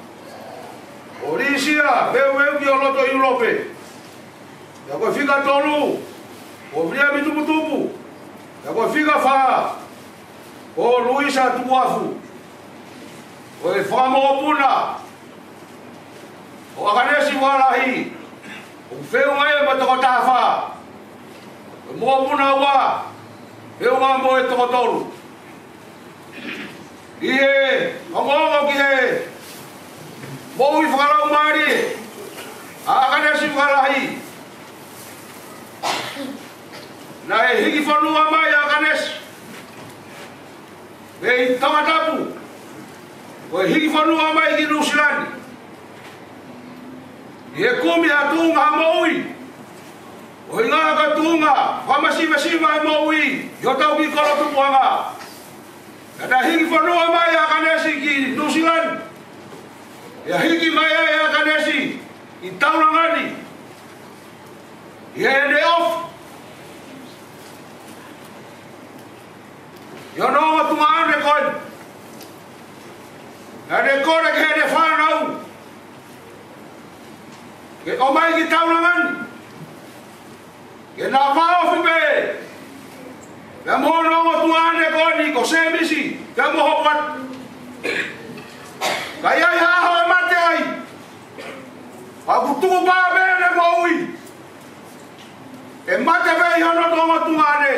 O risia, meu ki o loto Europe. Na koe whika tolu. O vria mituputupu. Na koe whika wha. O Luisa tuafu. O e whakamopuna. O akanesi walahi. O wheu ngai ma toko tāwha. O mopuna ua. Wheu ngai mo e toko tolu. I he, hongongo ki he. Moui whakalau maari. A akanesi walahi. Na e hiki whanua mai a kanes. Me i tangatapu. O e hiki whanua mai ki Nusilani. I he kumi a tunga ha moui. O i ngā ka tunga, whamasiva e moui. I o tau ki kolo tupuanga. Na hiki whanua mai a kanesi ki Nusilani. Ia hiki mai a kanesi i Taurangani. I he ne off. Yo no tu ane koe. Ane kore ke ne whanau. Ke o mai ki Taurangani. Ke nā whaofi pe. Ke mono tu ane koe ni ko semisi. Ke moho pat. Ka iai haho e mate ai. A kutuku pā mene moui. E mate pe i hono tonga tu ane.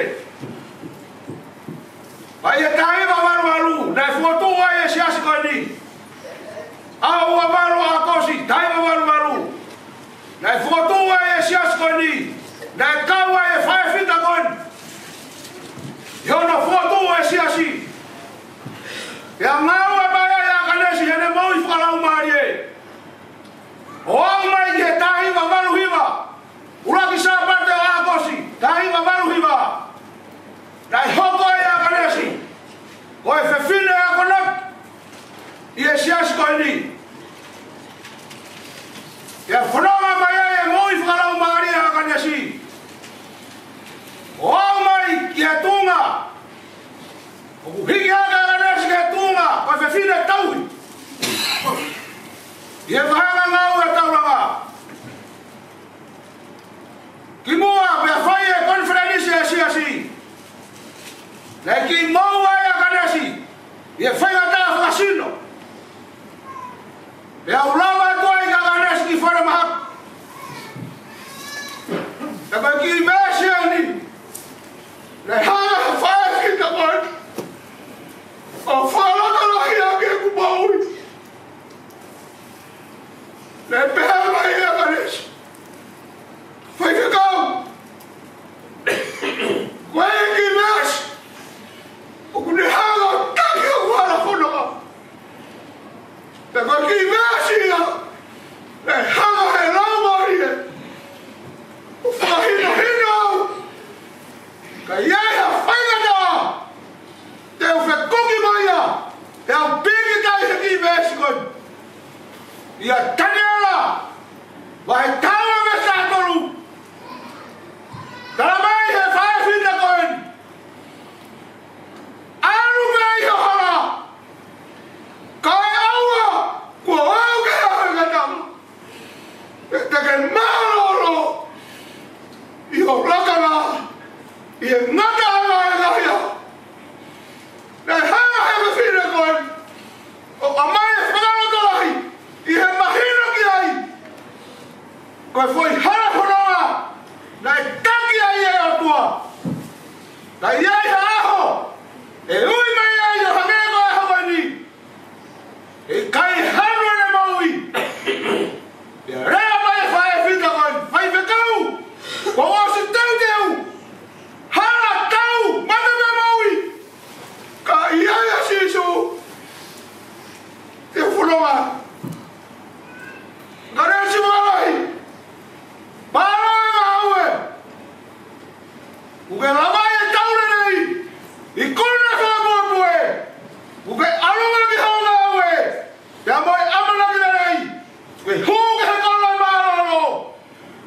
Vai e tai wawaru na foto ai esi asi ko ni. Au wawaru akosi tai wawaru. Na foto ai esi asi ko ni. Na kawa e fai fita kon. Yo no foto esi asi. Ya ngawa baya ya kanesi hene moi fala umarie. O mai ke tai wawaru hiwa. Ula bisa parte akosi tai wawaru hiwa. Dai hoko ya kanesi. Oi fefine ya konak. Ie sias ko ni. Ya fonoma maya e moi fala umari ya kanesi. O mai ke tunga. O higi ya kanesi ke tunga. Oi fefine taui. Ie vahanga ngau e tauranga. Kimua pe fai e konferenisi e siasi. Lagi mau ya kanasi, ya fai ada fasino. Ya ulama tu ay kanasi di fora mahak. Tapi masih ni, leha fai kita pun. Oh fala kalau yang aku mau. Lepas mai ya kanasi, fai kau. Kau yang mas. Kuni haga taki wala kono. Te ko ki vasia. Le haga he lamorie. Fahino hino. Ka ya faingada. Te fe koki maya. Te au pigi kai he ki vasikon. Ia tanela. Vai tawa me satoru. Talamai he faifina koin. Anu mai hora. Kai aua. Ko au ke ngata. Te ke malolo. Io lakana. Ie ngata nga ya. Na hanga he fina kon. O amai fagalo dolahi. Ie mahino ki ai. Ko foi hara hora. Na taki ai e atua. Na ia aho. E ui mai ai o hangego e hawani. E kai hano ne maui. E rea mai whae whita kon. Whai whekau. Ko osi tau teu. Hara tau. Mata me maui. Ka iai a sisu. Te whulonga. Garesi wai. Paro e maue. Uke lamai e taure nei. I kona ka moe. Uke alunga ki haunga aue. Te amoe amana ki nei. Uke huke he kala maralo.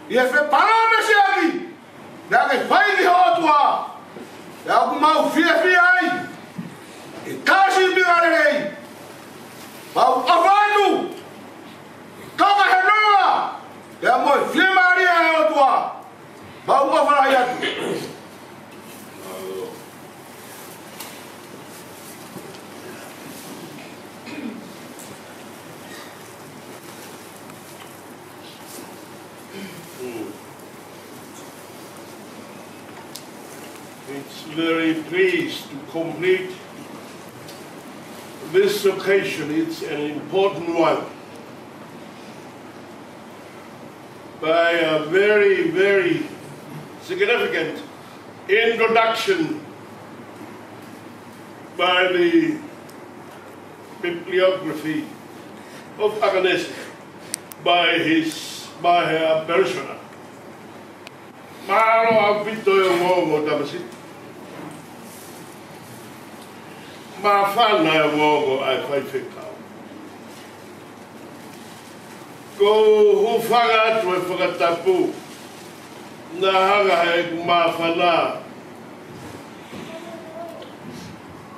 I e whe parame si aki. Te ake whai ki hotua. Te aku mau fia ai. I kasi pingare nei. Mau awanu. I kaka he noa. Te amoe fia maria he hotua. Mau awara i atu. It's very pleased to complete this occasion. It's an important one by a very, very significant introduction by the bibliography of Aganesi by her parishioner. Maro avito e uomo tabasi. Ma fanna e uomo ai fai fekau. Ko hu fanga tu e whakatapu. Na hanga e ma fanna.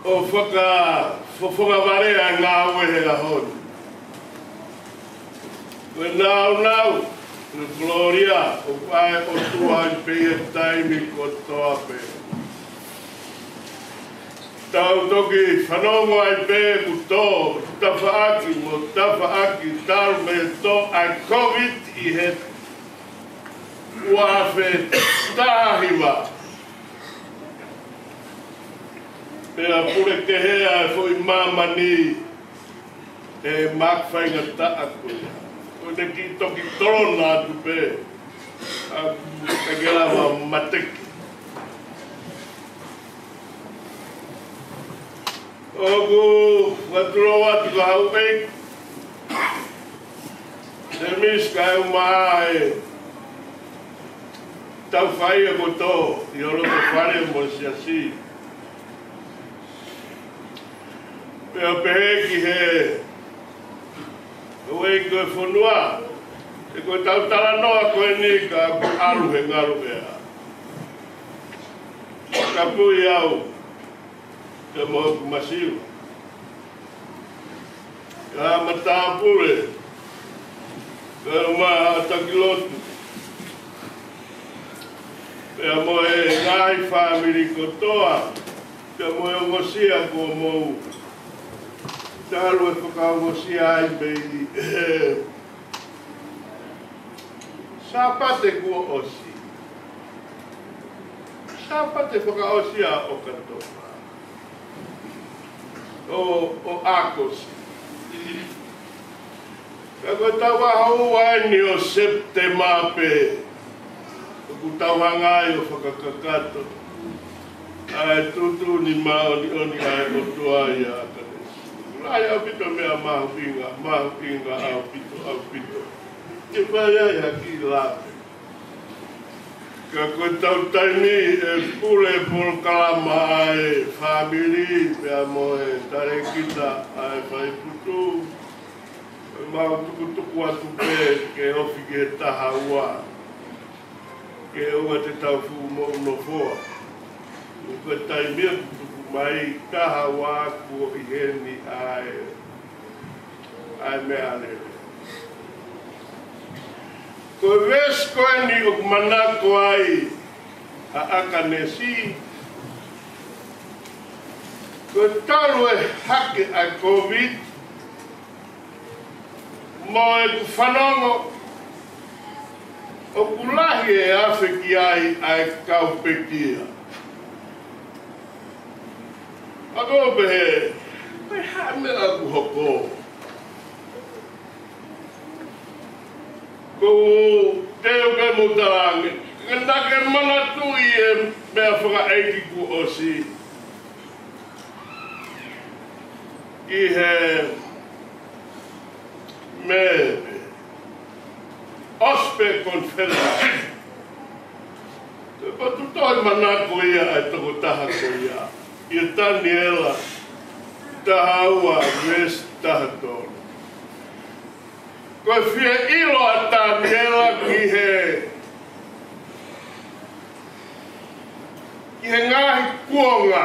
O whakavarea ngā wehe la honu. Now, the Gloria of I or two and pay a time in Cotope. Tautoki, Fanomo and Pay, Muto, Tafaaki, Motafaaki, Tarmeto, and COVID, he had Wafe Tahiva. Pea pule ke hea e fo I mamani e mak whainga ta aku. Ko ne ki toki torona atu pe. Kagela wa mateki. Ogu waturo atu ka haupe. Demis kai mai. Tau whai e koto, I olo ko whare mo siasi. Pea pehe ki he. Oe koe whanua. E koe tau tala noa koe ni ka aru he ngaru ea. Ka pui au. Te mohoku masiu. Ka mata pure. Ka umaa takilotu. Pea mo e ngai whamiri kotoa. Pea mo e ngosia ko mou. Taru e whakaongosia ai bei. Sapate kua osi. Sapate whakaosia o katoa. O akosi. Ka koe tawa hau aini o septema pe. Ku tauhangai o whakakakato. Ai tutu ni maoni oni ai o tua I a kanesi. Ai au pito mea mahu pinga au pito. Ke whaia I a ki lape. Ka koe tau taimi e pule kalama ai whamiri pea mo e tare kita ai whai putu. Mahu tuku atu pe ke ofi ke taha ua. Ke ua te tau fu mo no foa. Ko tai mea tuku mai kaha wā kua I heni ai mea lere. Ko ves koe ni o manako ai a akanesi. Ko talu e hake ai COVID. Mo e ku whanongo. O kulahi e awhiki ai kaupekia. Ako pehe, mai hame aku hoko. Ko teo ke mutarangi. Kenda ke mana tui e mea whaka eiki ku osi. I he mebe. Ospe Confederation. Ko tutoi mana ko ia ai toko taha ko ia. Ia tani ela taha ua res taha tonu. Ko fia ilo a tani ela ki he ngahi kuonga.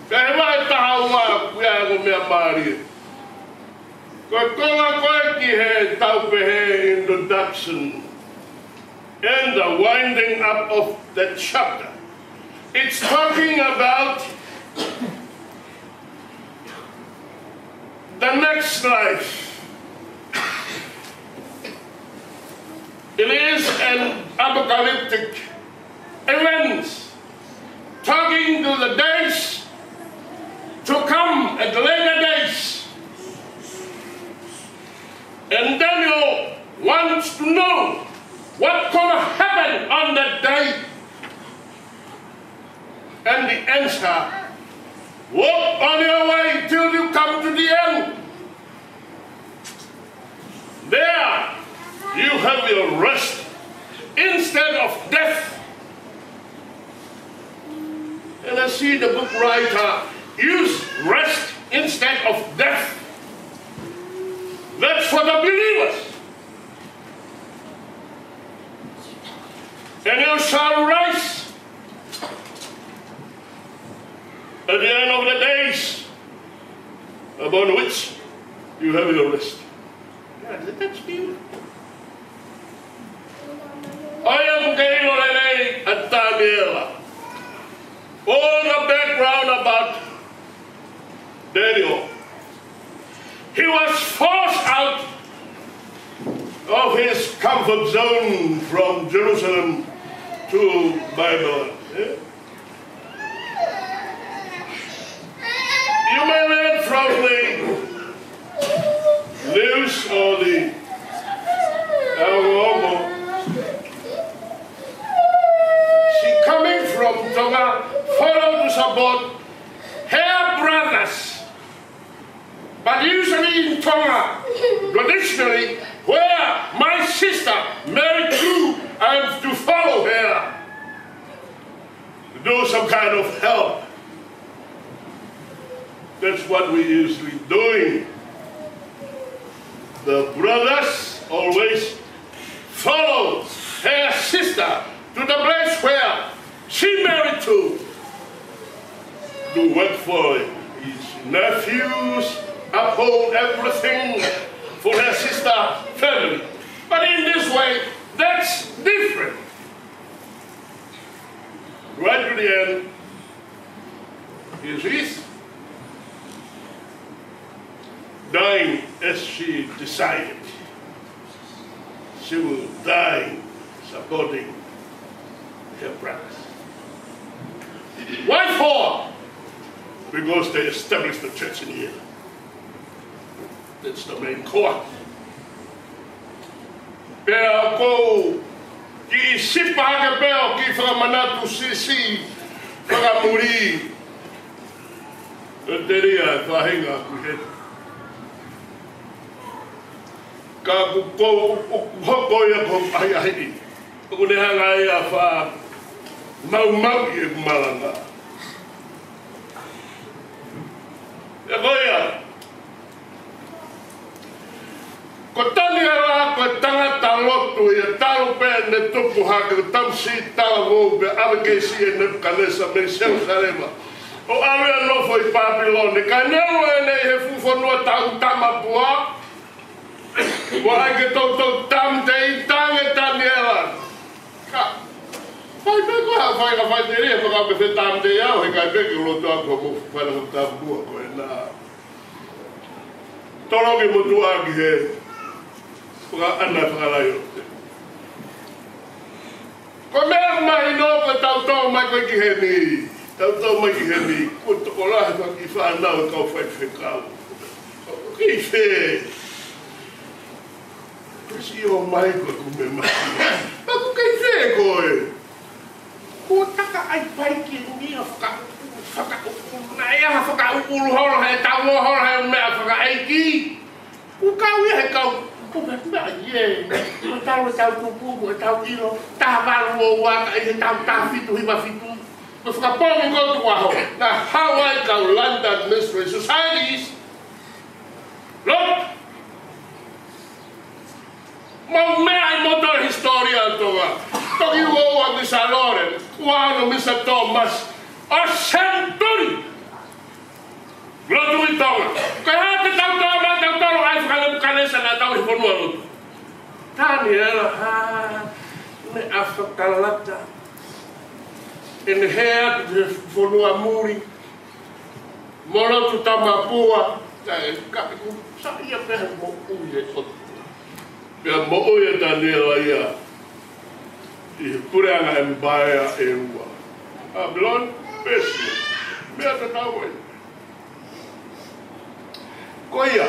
Ka he mai taha ua kuia ko mea maria. Ko konga koe ki he taupehe introduction and the winding up of that chapter. It's talking about the next life. It is an apocalyptic event talking to the days to come at the later days. And Daniel wants to know what's going to happen on that day. And the answer, walk on your way till you come to the end. There you have your rest instead of death. And I see the book writer use rest instead of death. That's for the believers. And you shall rise at the end of the days upon which you have your rest. Yeah, that's beautiful. I am Gail Lele at Daniela. All the background about Daniel. He was forced out of his comfort zone from Jerusalem to Babylon. You may learn from the news or the she coming from Tonga, follow to support her brothers. But usually in Tonga, traditionally, where my sister married to, I am to follow her, to do some kind of help. That's what we usually doing. The brothers always follow her sister to the place where she married to work for his nephews, uphold everything for her sister family. But in this way, that's different. Right to the end, is this dying as she decided. She will die supporting her brothers. Why for? Because they established the church in here. That's the main core. Pea ko ki sipa ke pea ki whakamanatu sisi whakamuri. Te ria e whahinga ku he. Ka ku hoko ia ko ahi. Ku ne hanga ia wha mau i e kumalanga. E koia. Ko tani ala ko tangata lotu i a talo pe ne tupu haka tamsi tala mo be avekesi e Nebuchadnezzar me Jerusalema. O awe anofo i Papilone. Ka neu e ne he fufonua tau tamapua. Wa ke tau tam te i tange tani ala. Ka. Pai peko ha whai ka whai te rea whaka pe whe tam te iau he kai peke lotu ako mo whana ko tambua ko e nā. Toroki mo tua ki he. Whaka ana whakalai o te. Ko mea mahi no ko tau mai koe ki he ni. Tau mai ki he ni. Ko toko lahe whaki whanau e kau whai whekau. Ki whe. Kasi o mai koe kume mai. Paku kei whe koe. Ko taka ai pai ki ni a na ia whakaupuru horo he tau horo he mea whakaeiki. Ko kau ia he kau. Ko mea ie. Ko tau e tau tupu, e tau iro. Taha waru o waka i he tau fitu hiwa fitu. Ko whakapongi kotu aho. Na Hawaii kau London Mystery Societies. Look. Mau mea i motor historia toga. Toki uoa misa Loren. Kuano misa Thomas. O Centuri. Lotu i tonga. Kai hate tau toro ai whakale kanesa na tau i whanua lotu. Tani ela me a whakalata. E ne hea te whanua muri. Morotu tamapua. Kai kapiku. Sa ia pehe mo uye otu. Pea mo uye tani ela ia. I kureanga e mbaea e ua. Ablon pesi. Mea te tau e. Ko ia,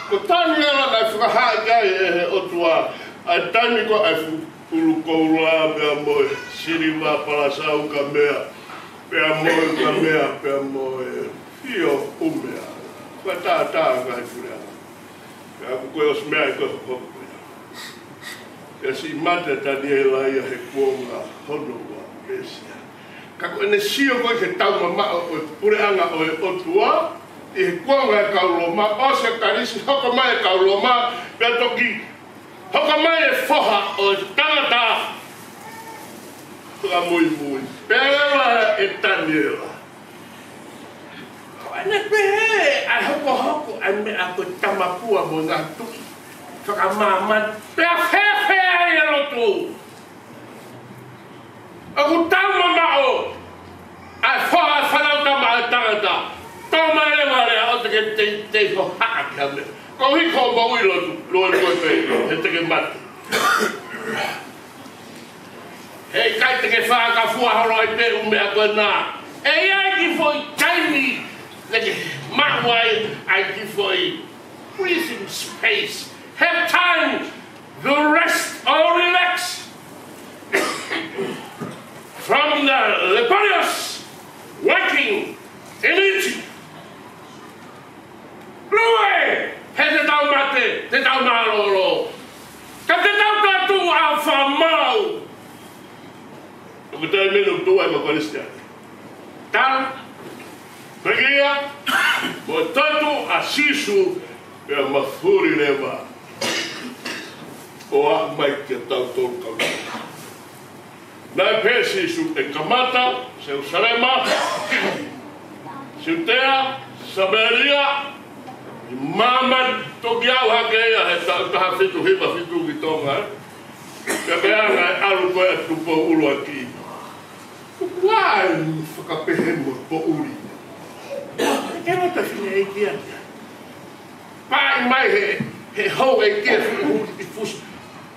ko tani ala kai whakahai kai e he otua, ai tani ko ai ulu kourua pea moe, sirima palasau ka mea, pea moe ka mea, pea moe, fio umea, kua tā kai kureanga. Pea koe os mea i koe hokoia. Pea si mate tani e laia he kuonga honua pesia. Ka koe ne sio koe ke tau mamao o e pureanga o e otua, I kuanga e kauloma, o se karisi, hoko mai e kauloma, pia toki, hoko mai e foha o e tangata. Tua mui. Pera e taniela. Ane pehe, ai hoko, ai me ako tamapua mo ngā tuki. Whakamaman, pia whewhe ai e rotu. Aku tamamao, ai foha whanau tama e tangata. Toma e wale a o te ho haa ki hame. Ko hiko mo ui lotu, loe koe pe, he teke mate. Hei kai teke whaka fuahoro ai pe ume a koe nā. E ai ki fo i taimi, leke mai That's why I give for a breathing space. Have time to rest or relax from the laborious working energy. Lui, he te tau mate, te tau maroro. Ka te tau tatu a whamau. Ko te menu tua e makoristia. Tau, pegia, mo tatu a sisu e a mafuri lewa. O a mai ki a tau tolu kauna. Nai pe sisu e kamata, seu salema, Siutea, Samaria, Mama togiau hakea he ta fitu hipa fitu ki tonga. Ka mea ngai alu koe atu po ulu aki. Wai whakapehe mo po uri. Ke rota whine e kia. Pai mai he hou e kia i fusi.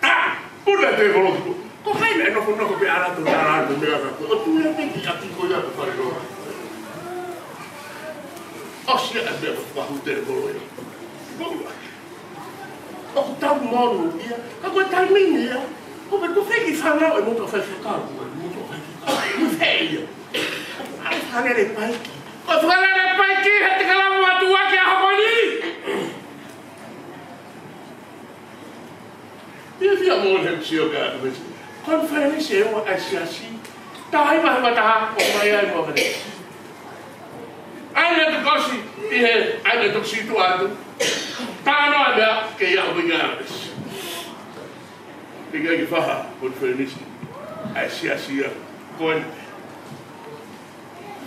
Ta! Puna te holotu. Ko haina e noko pe aratu na aratu mea kaku. O tu ia peki ati ko ia te whare roa. Osia e mea whahutere bolo ia. Bolo aki. O tau monu ia. Ka koe tai mini ia. Ko me ko wheki whanau e moto whewhakaru. Moto whewhakaru. Mu whea. Ai whanere paiki. Ko whanere paiki he te kalamu atu wake a hapani. Ia fia mon hem sio ka atu wesi. Konferensi e o asiasi. Tahi mahi taha o mai ai mo vene. Aina te kosi i he aina te situ atu. Tāno a mea ke ia hobi ngāres. Ika ki whaha konferensi. Asiasi a koen.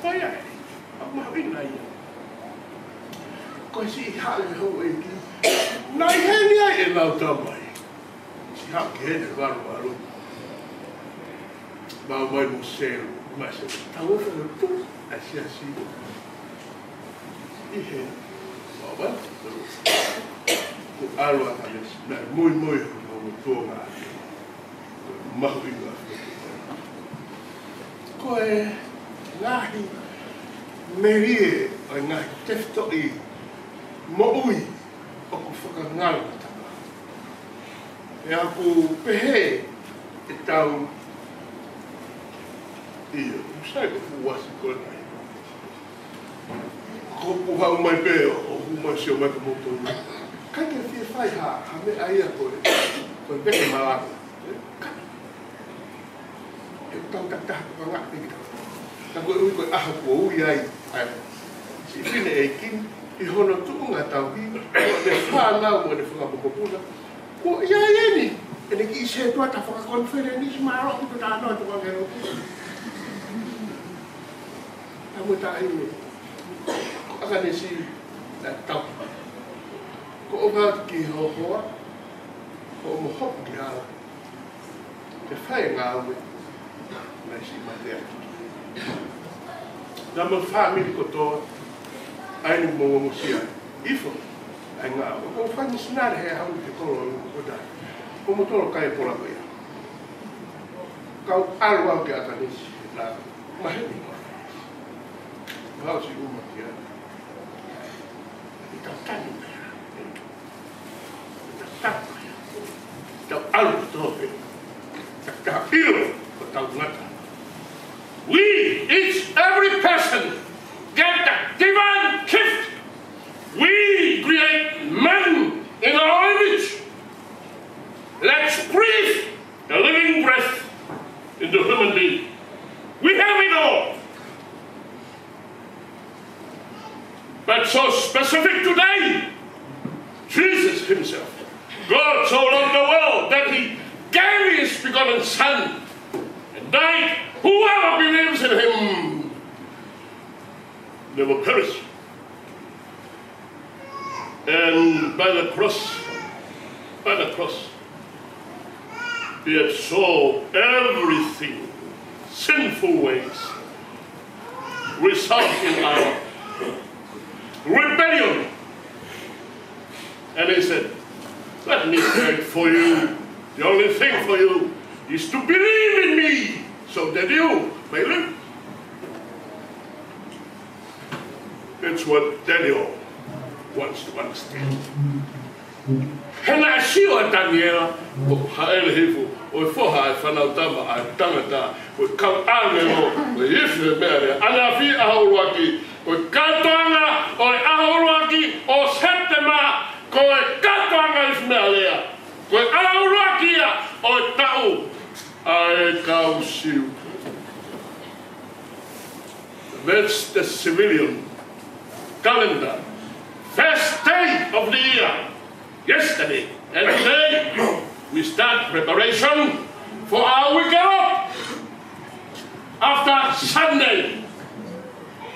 Vai ai. Aku mahi ina ia. Koe si i hale hou e ki. Nai heni ai e lau tamai. Si hau ke hene waru waru. Mau mai mo selu. Mas tau ofa me pu. Asiasi. Ihe, wawa, ko aloa hanes, na mui mo tōnga ake, mahu inga whitu. Ko e ngahi merie ai ngahi tefto i mo ui o ku whakangalo tama. E aku pehe e tau ia, usai ko fuwasi kona. Ko puhau mai peo, o huma sio mai ka moto. Kai ke fie whai ha me aia koe. Koe peke malaka. Kai. E tau taktaha ka ngak piki tau. Ta koe ui koe aha kua ui ai. Si whine e kin, I hono tuunga tau hi. Ko ne whanau mo ne whakapopopuna. Ko ia ieni. E ne ki se tua ta whakakonferenisi maro ki ko tānoa tu wangero. Ta mo ta iwe. Aka ne si na tau. Ko o ngā ki ho hoa, ko o mo hopu ki ala. Te whae ngā ue, nai si mate aki. Nā mo whamiri ko toa, aini mo mo sia. Ifo, ai ngā ue. Ko o whani sinare hea hau te tolo o dai. Ko mo tolo kai pola ko ia. Kau alu au ke ata nisi, nā maheni mo. Hau si uma ki ala. Tau tani mea. Tau tani mea. Tau alu tope. Tau ilo ko tau ngata. We, each, every person, get that divine gift. We create men in our image. Let's breathe the living breath into human being. We have it all. But so specific today, Jesus himself. God so loved the world that he gave his begotten Son and died. Whoever believes in him never perish. And by the cross, he absorbed everything, sinful ways, result in our rebellion. And he said, let me beg for you. The only thing for you is to believe in me so that you may live. And That's what Daniel wants to understand. Hena siwa Daniela, o haele hifu, o foha e whanau tama a tangata, o kau anelo, o ife mere, ana fi ahauruaki, o katoanga, o ahauruaki, o septema, ko e katoanga ife mere, ko e ahauruakia, o tau, a kau siu. That's the civilian calendar. First day of the year. Yesterday and today we start preparation for our weekend off. After Sunday,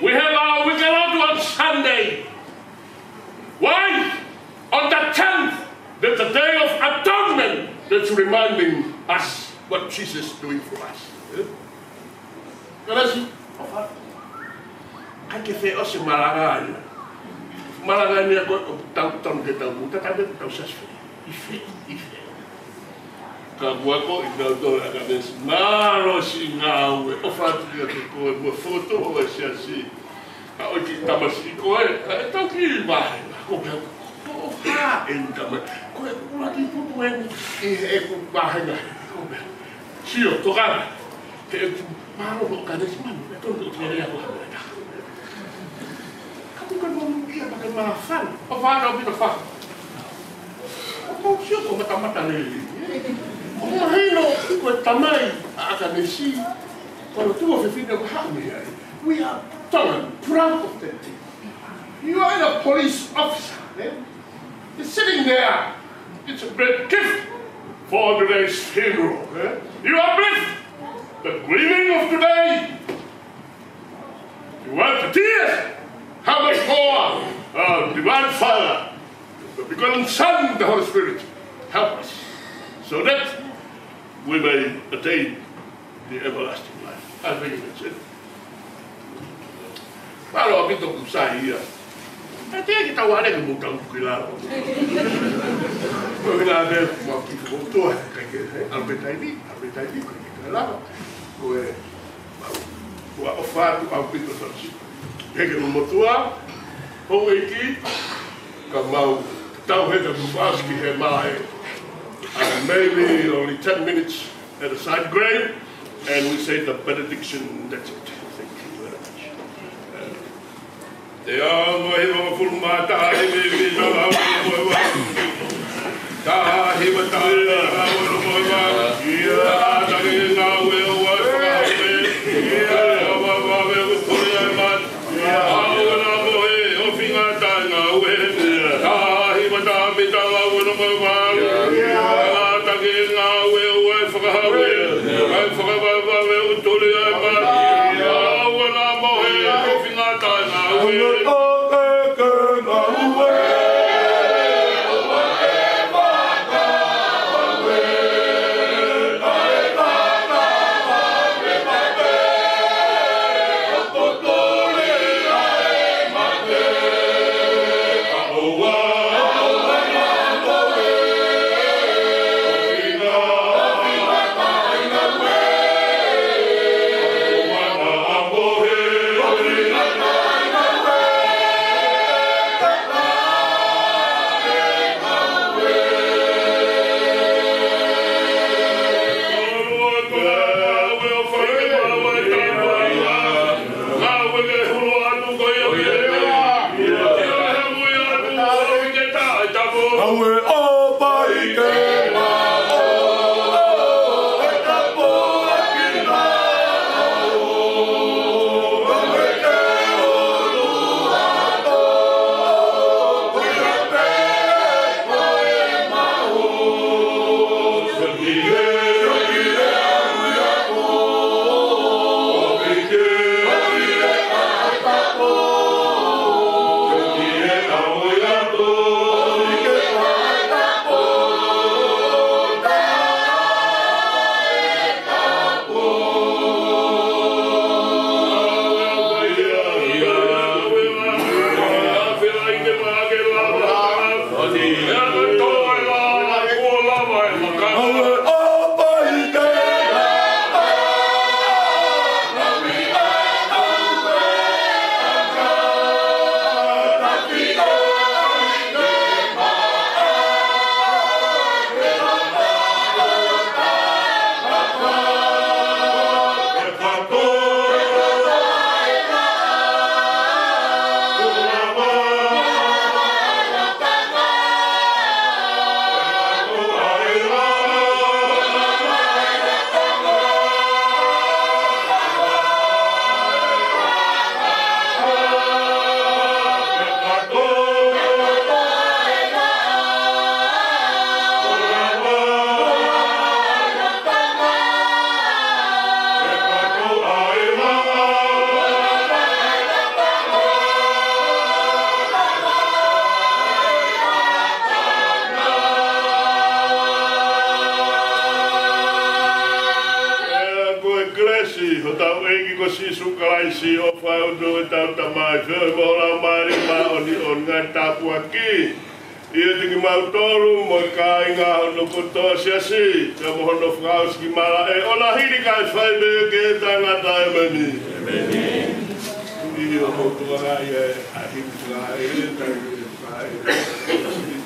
we have our weekend off on Sunday. Why? On the 10th, that's the day of atonement. That's reminding us what Jesus is doing for us. I can say also Malaga. Malaga ni ako tau ke tau buta tapi tau sasfi. Ife. Kamu ako ikaw do aga des naro si ngawe. O fatu ko mo foto o si. A o ki tamasi ko e tau ki ba. Ko ha en kama. Ko lagi pupu en e ko ba nga. Ko be. Si o to ga. Ke maro ko ka des man. To to ni ako. Bukan mungkin pakai mahal. Apa ada kita fah? Apa sih kau mata-mata ni? Kau mahino, kau tamai akan isi. Kalau tu orang fikir kami, we are proud of that thing. You are a police officer. You're sitting there. It's a great gift for today's funeral. You are blessed. The grieving of today. You want the tears. How much more, Divine Father, the begotten Son, the Holy Spirit, help us, so that we may attain the everlasting life. I think that's it. Kalau kita usah iya, nanti kita wadah kemudian kita. Kita ada waktu waktu kayak Albert ini kita lah. Kue, kue offer waktu itu terus. Heke motua, ho iki, ka mau tau heke mufaski he mai, maybe only 10 minutes at a side grave, and we say the benediction, that's it. Thank you very much. Te amo he mo fulma ta he me no la mo wa. Ta he ma ta la mo mo wa. Ya ta ke na we wa fa me. Ya wa wa we ko ya ma. pegi ko sisu kalaisi o whau do e tau tamai. Whio mo la maari ma oni on ngai tāpua ki. Ia tiki mautolu mo ka inga hono kotoa siasi. Tia mo hono whakaus ki mara e ola hiri kai whai me ke tangata e meni. Ia mo tuarai e ahi tuarai e tangi e whai.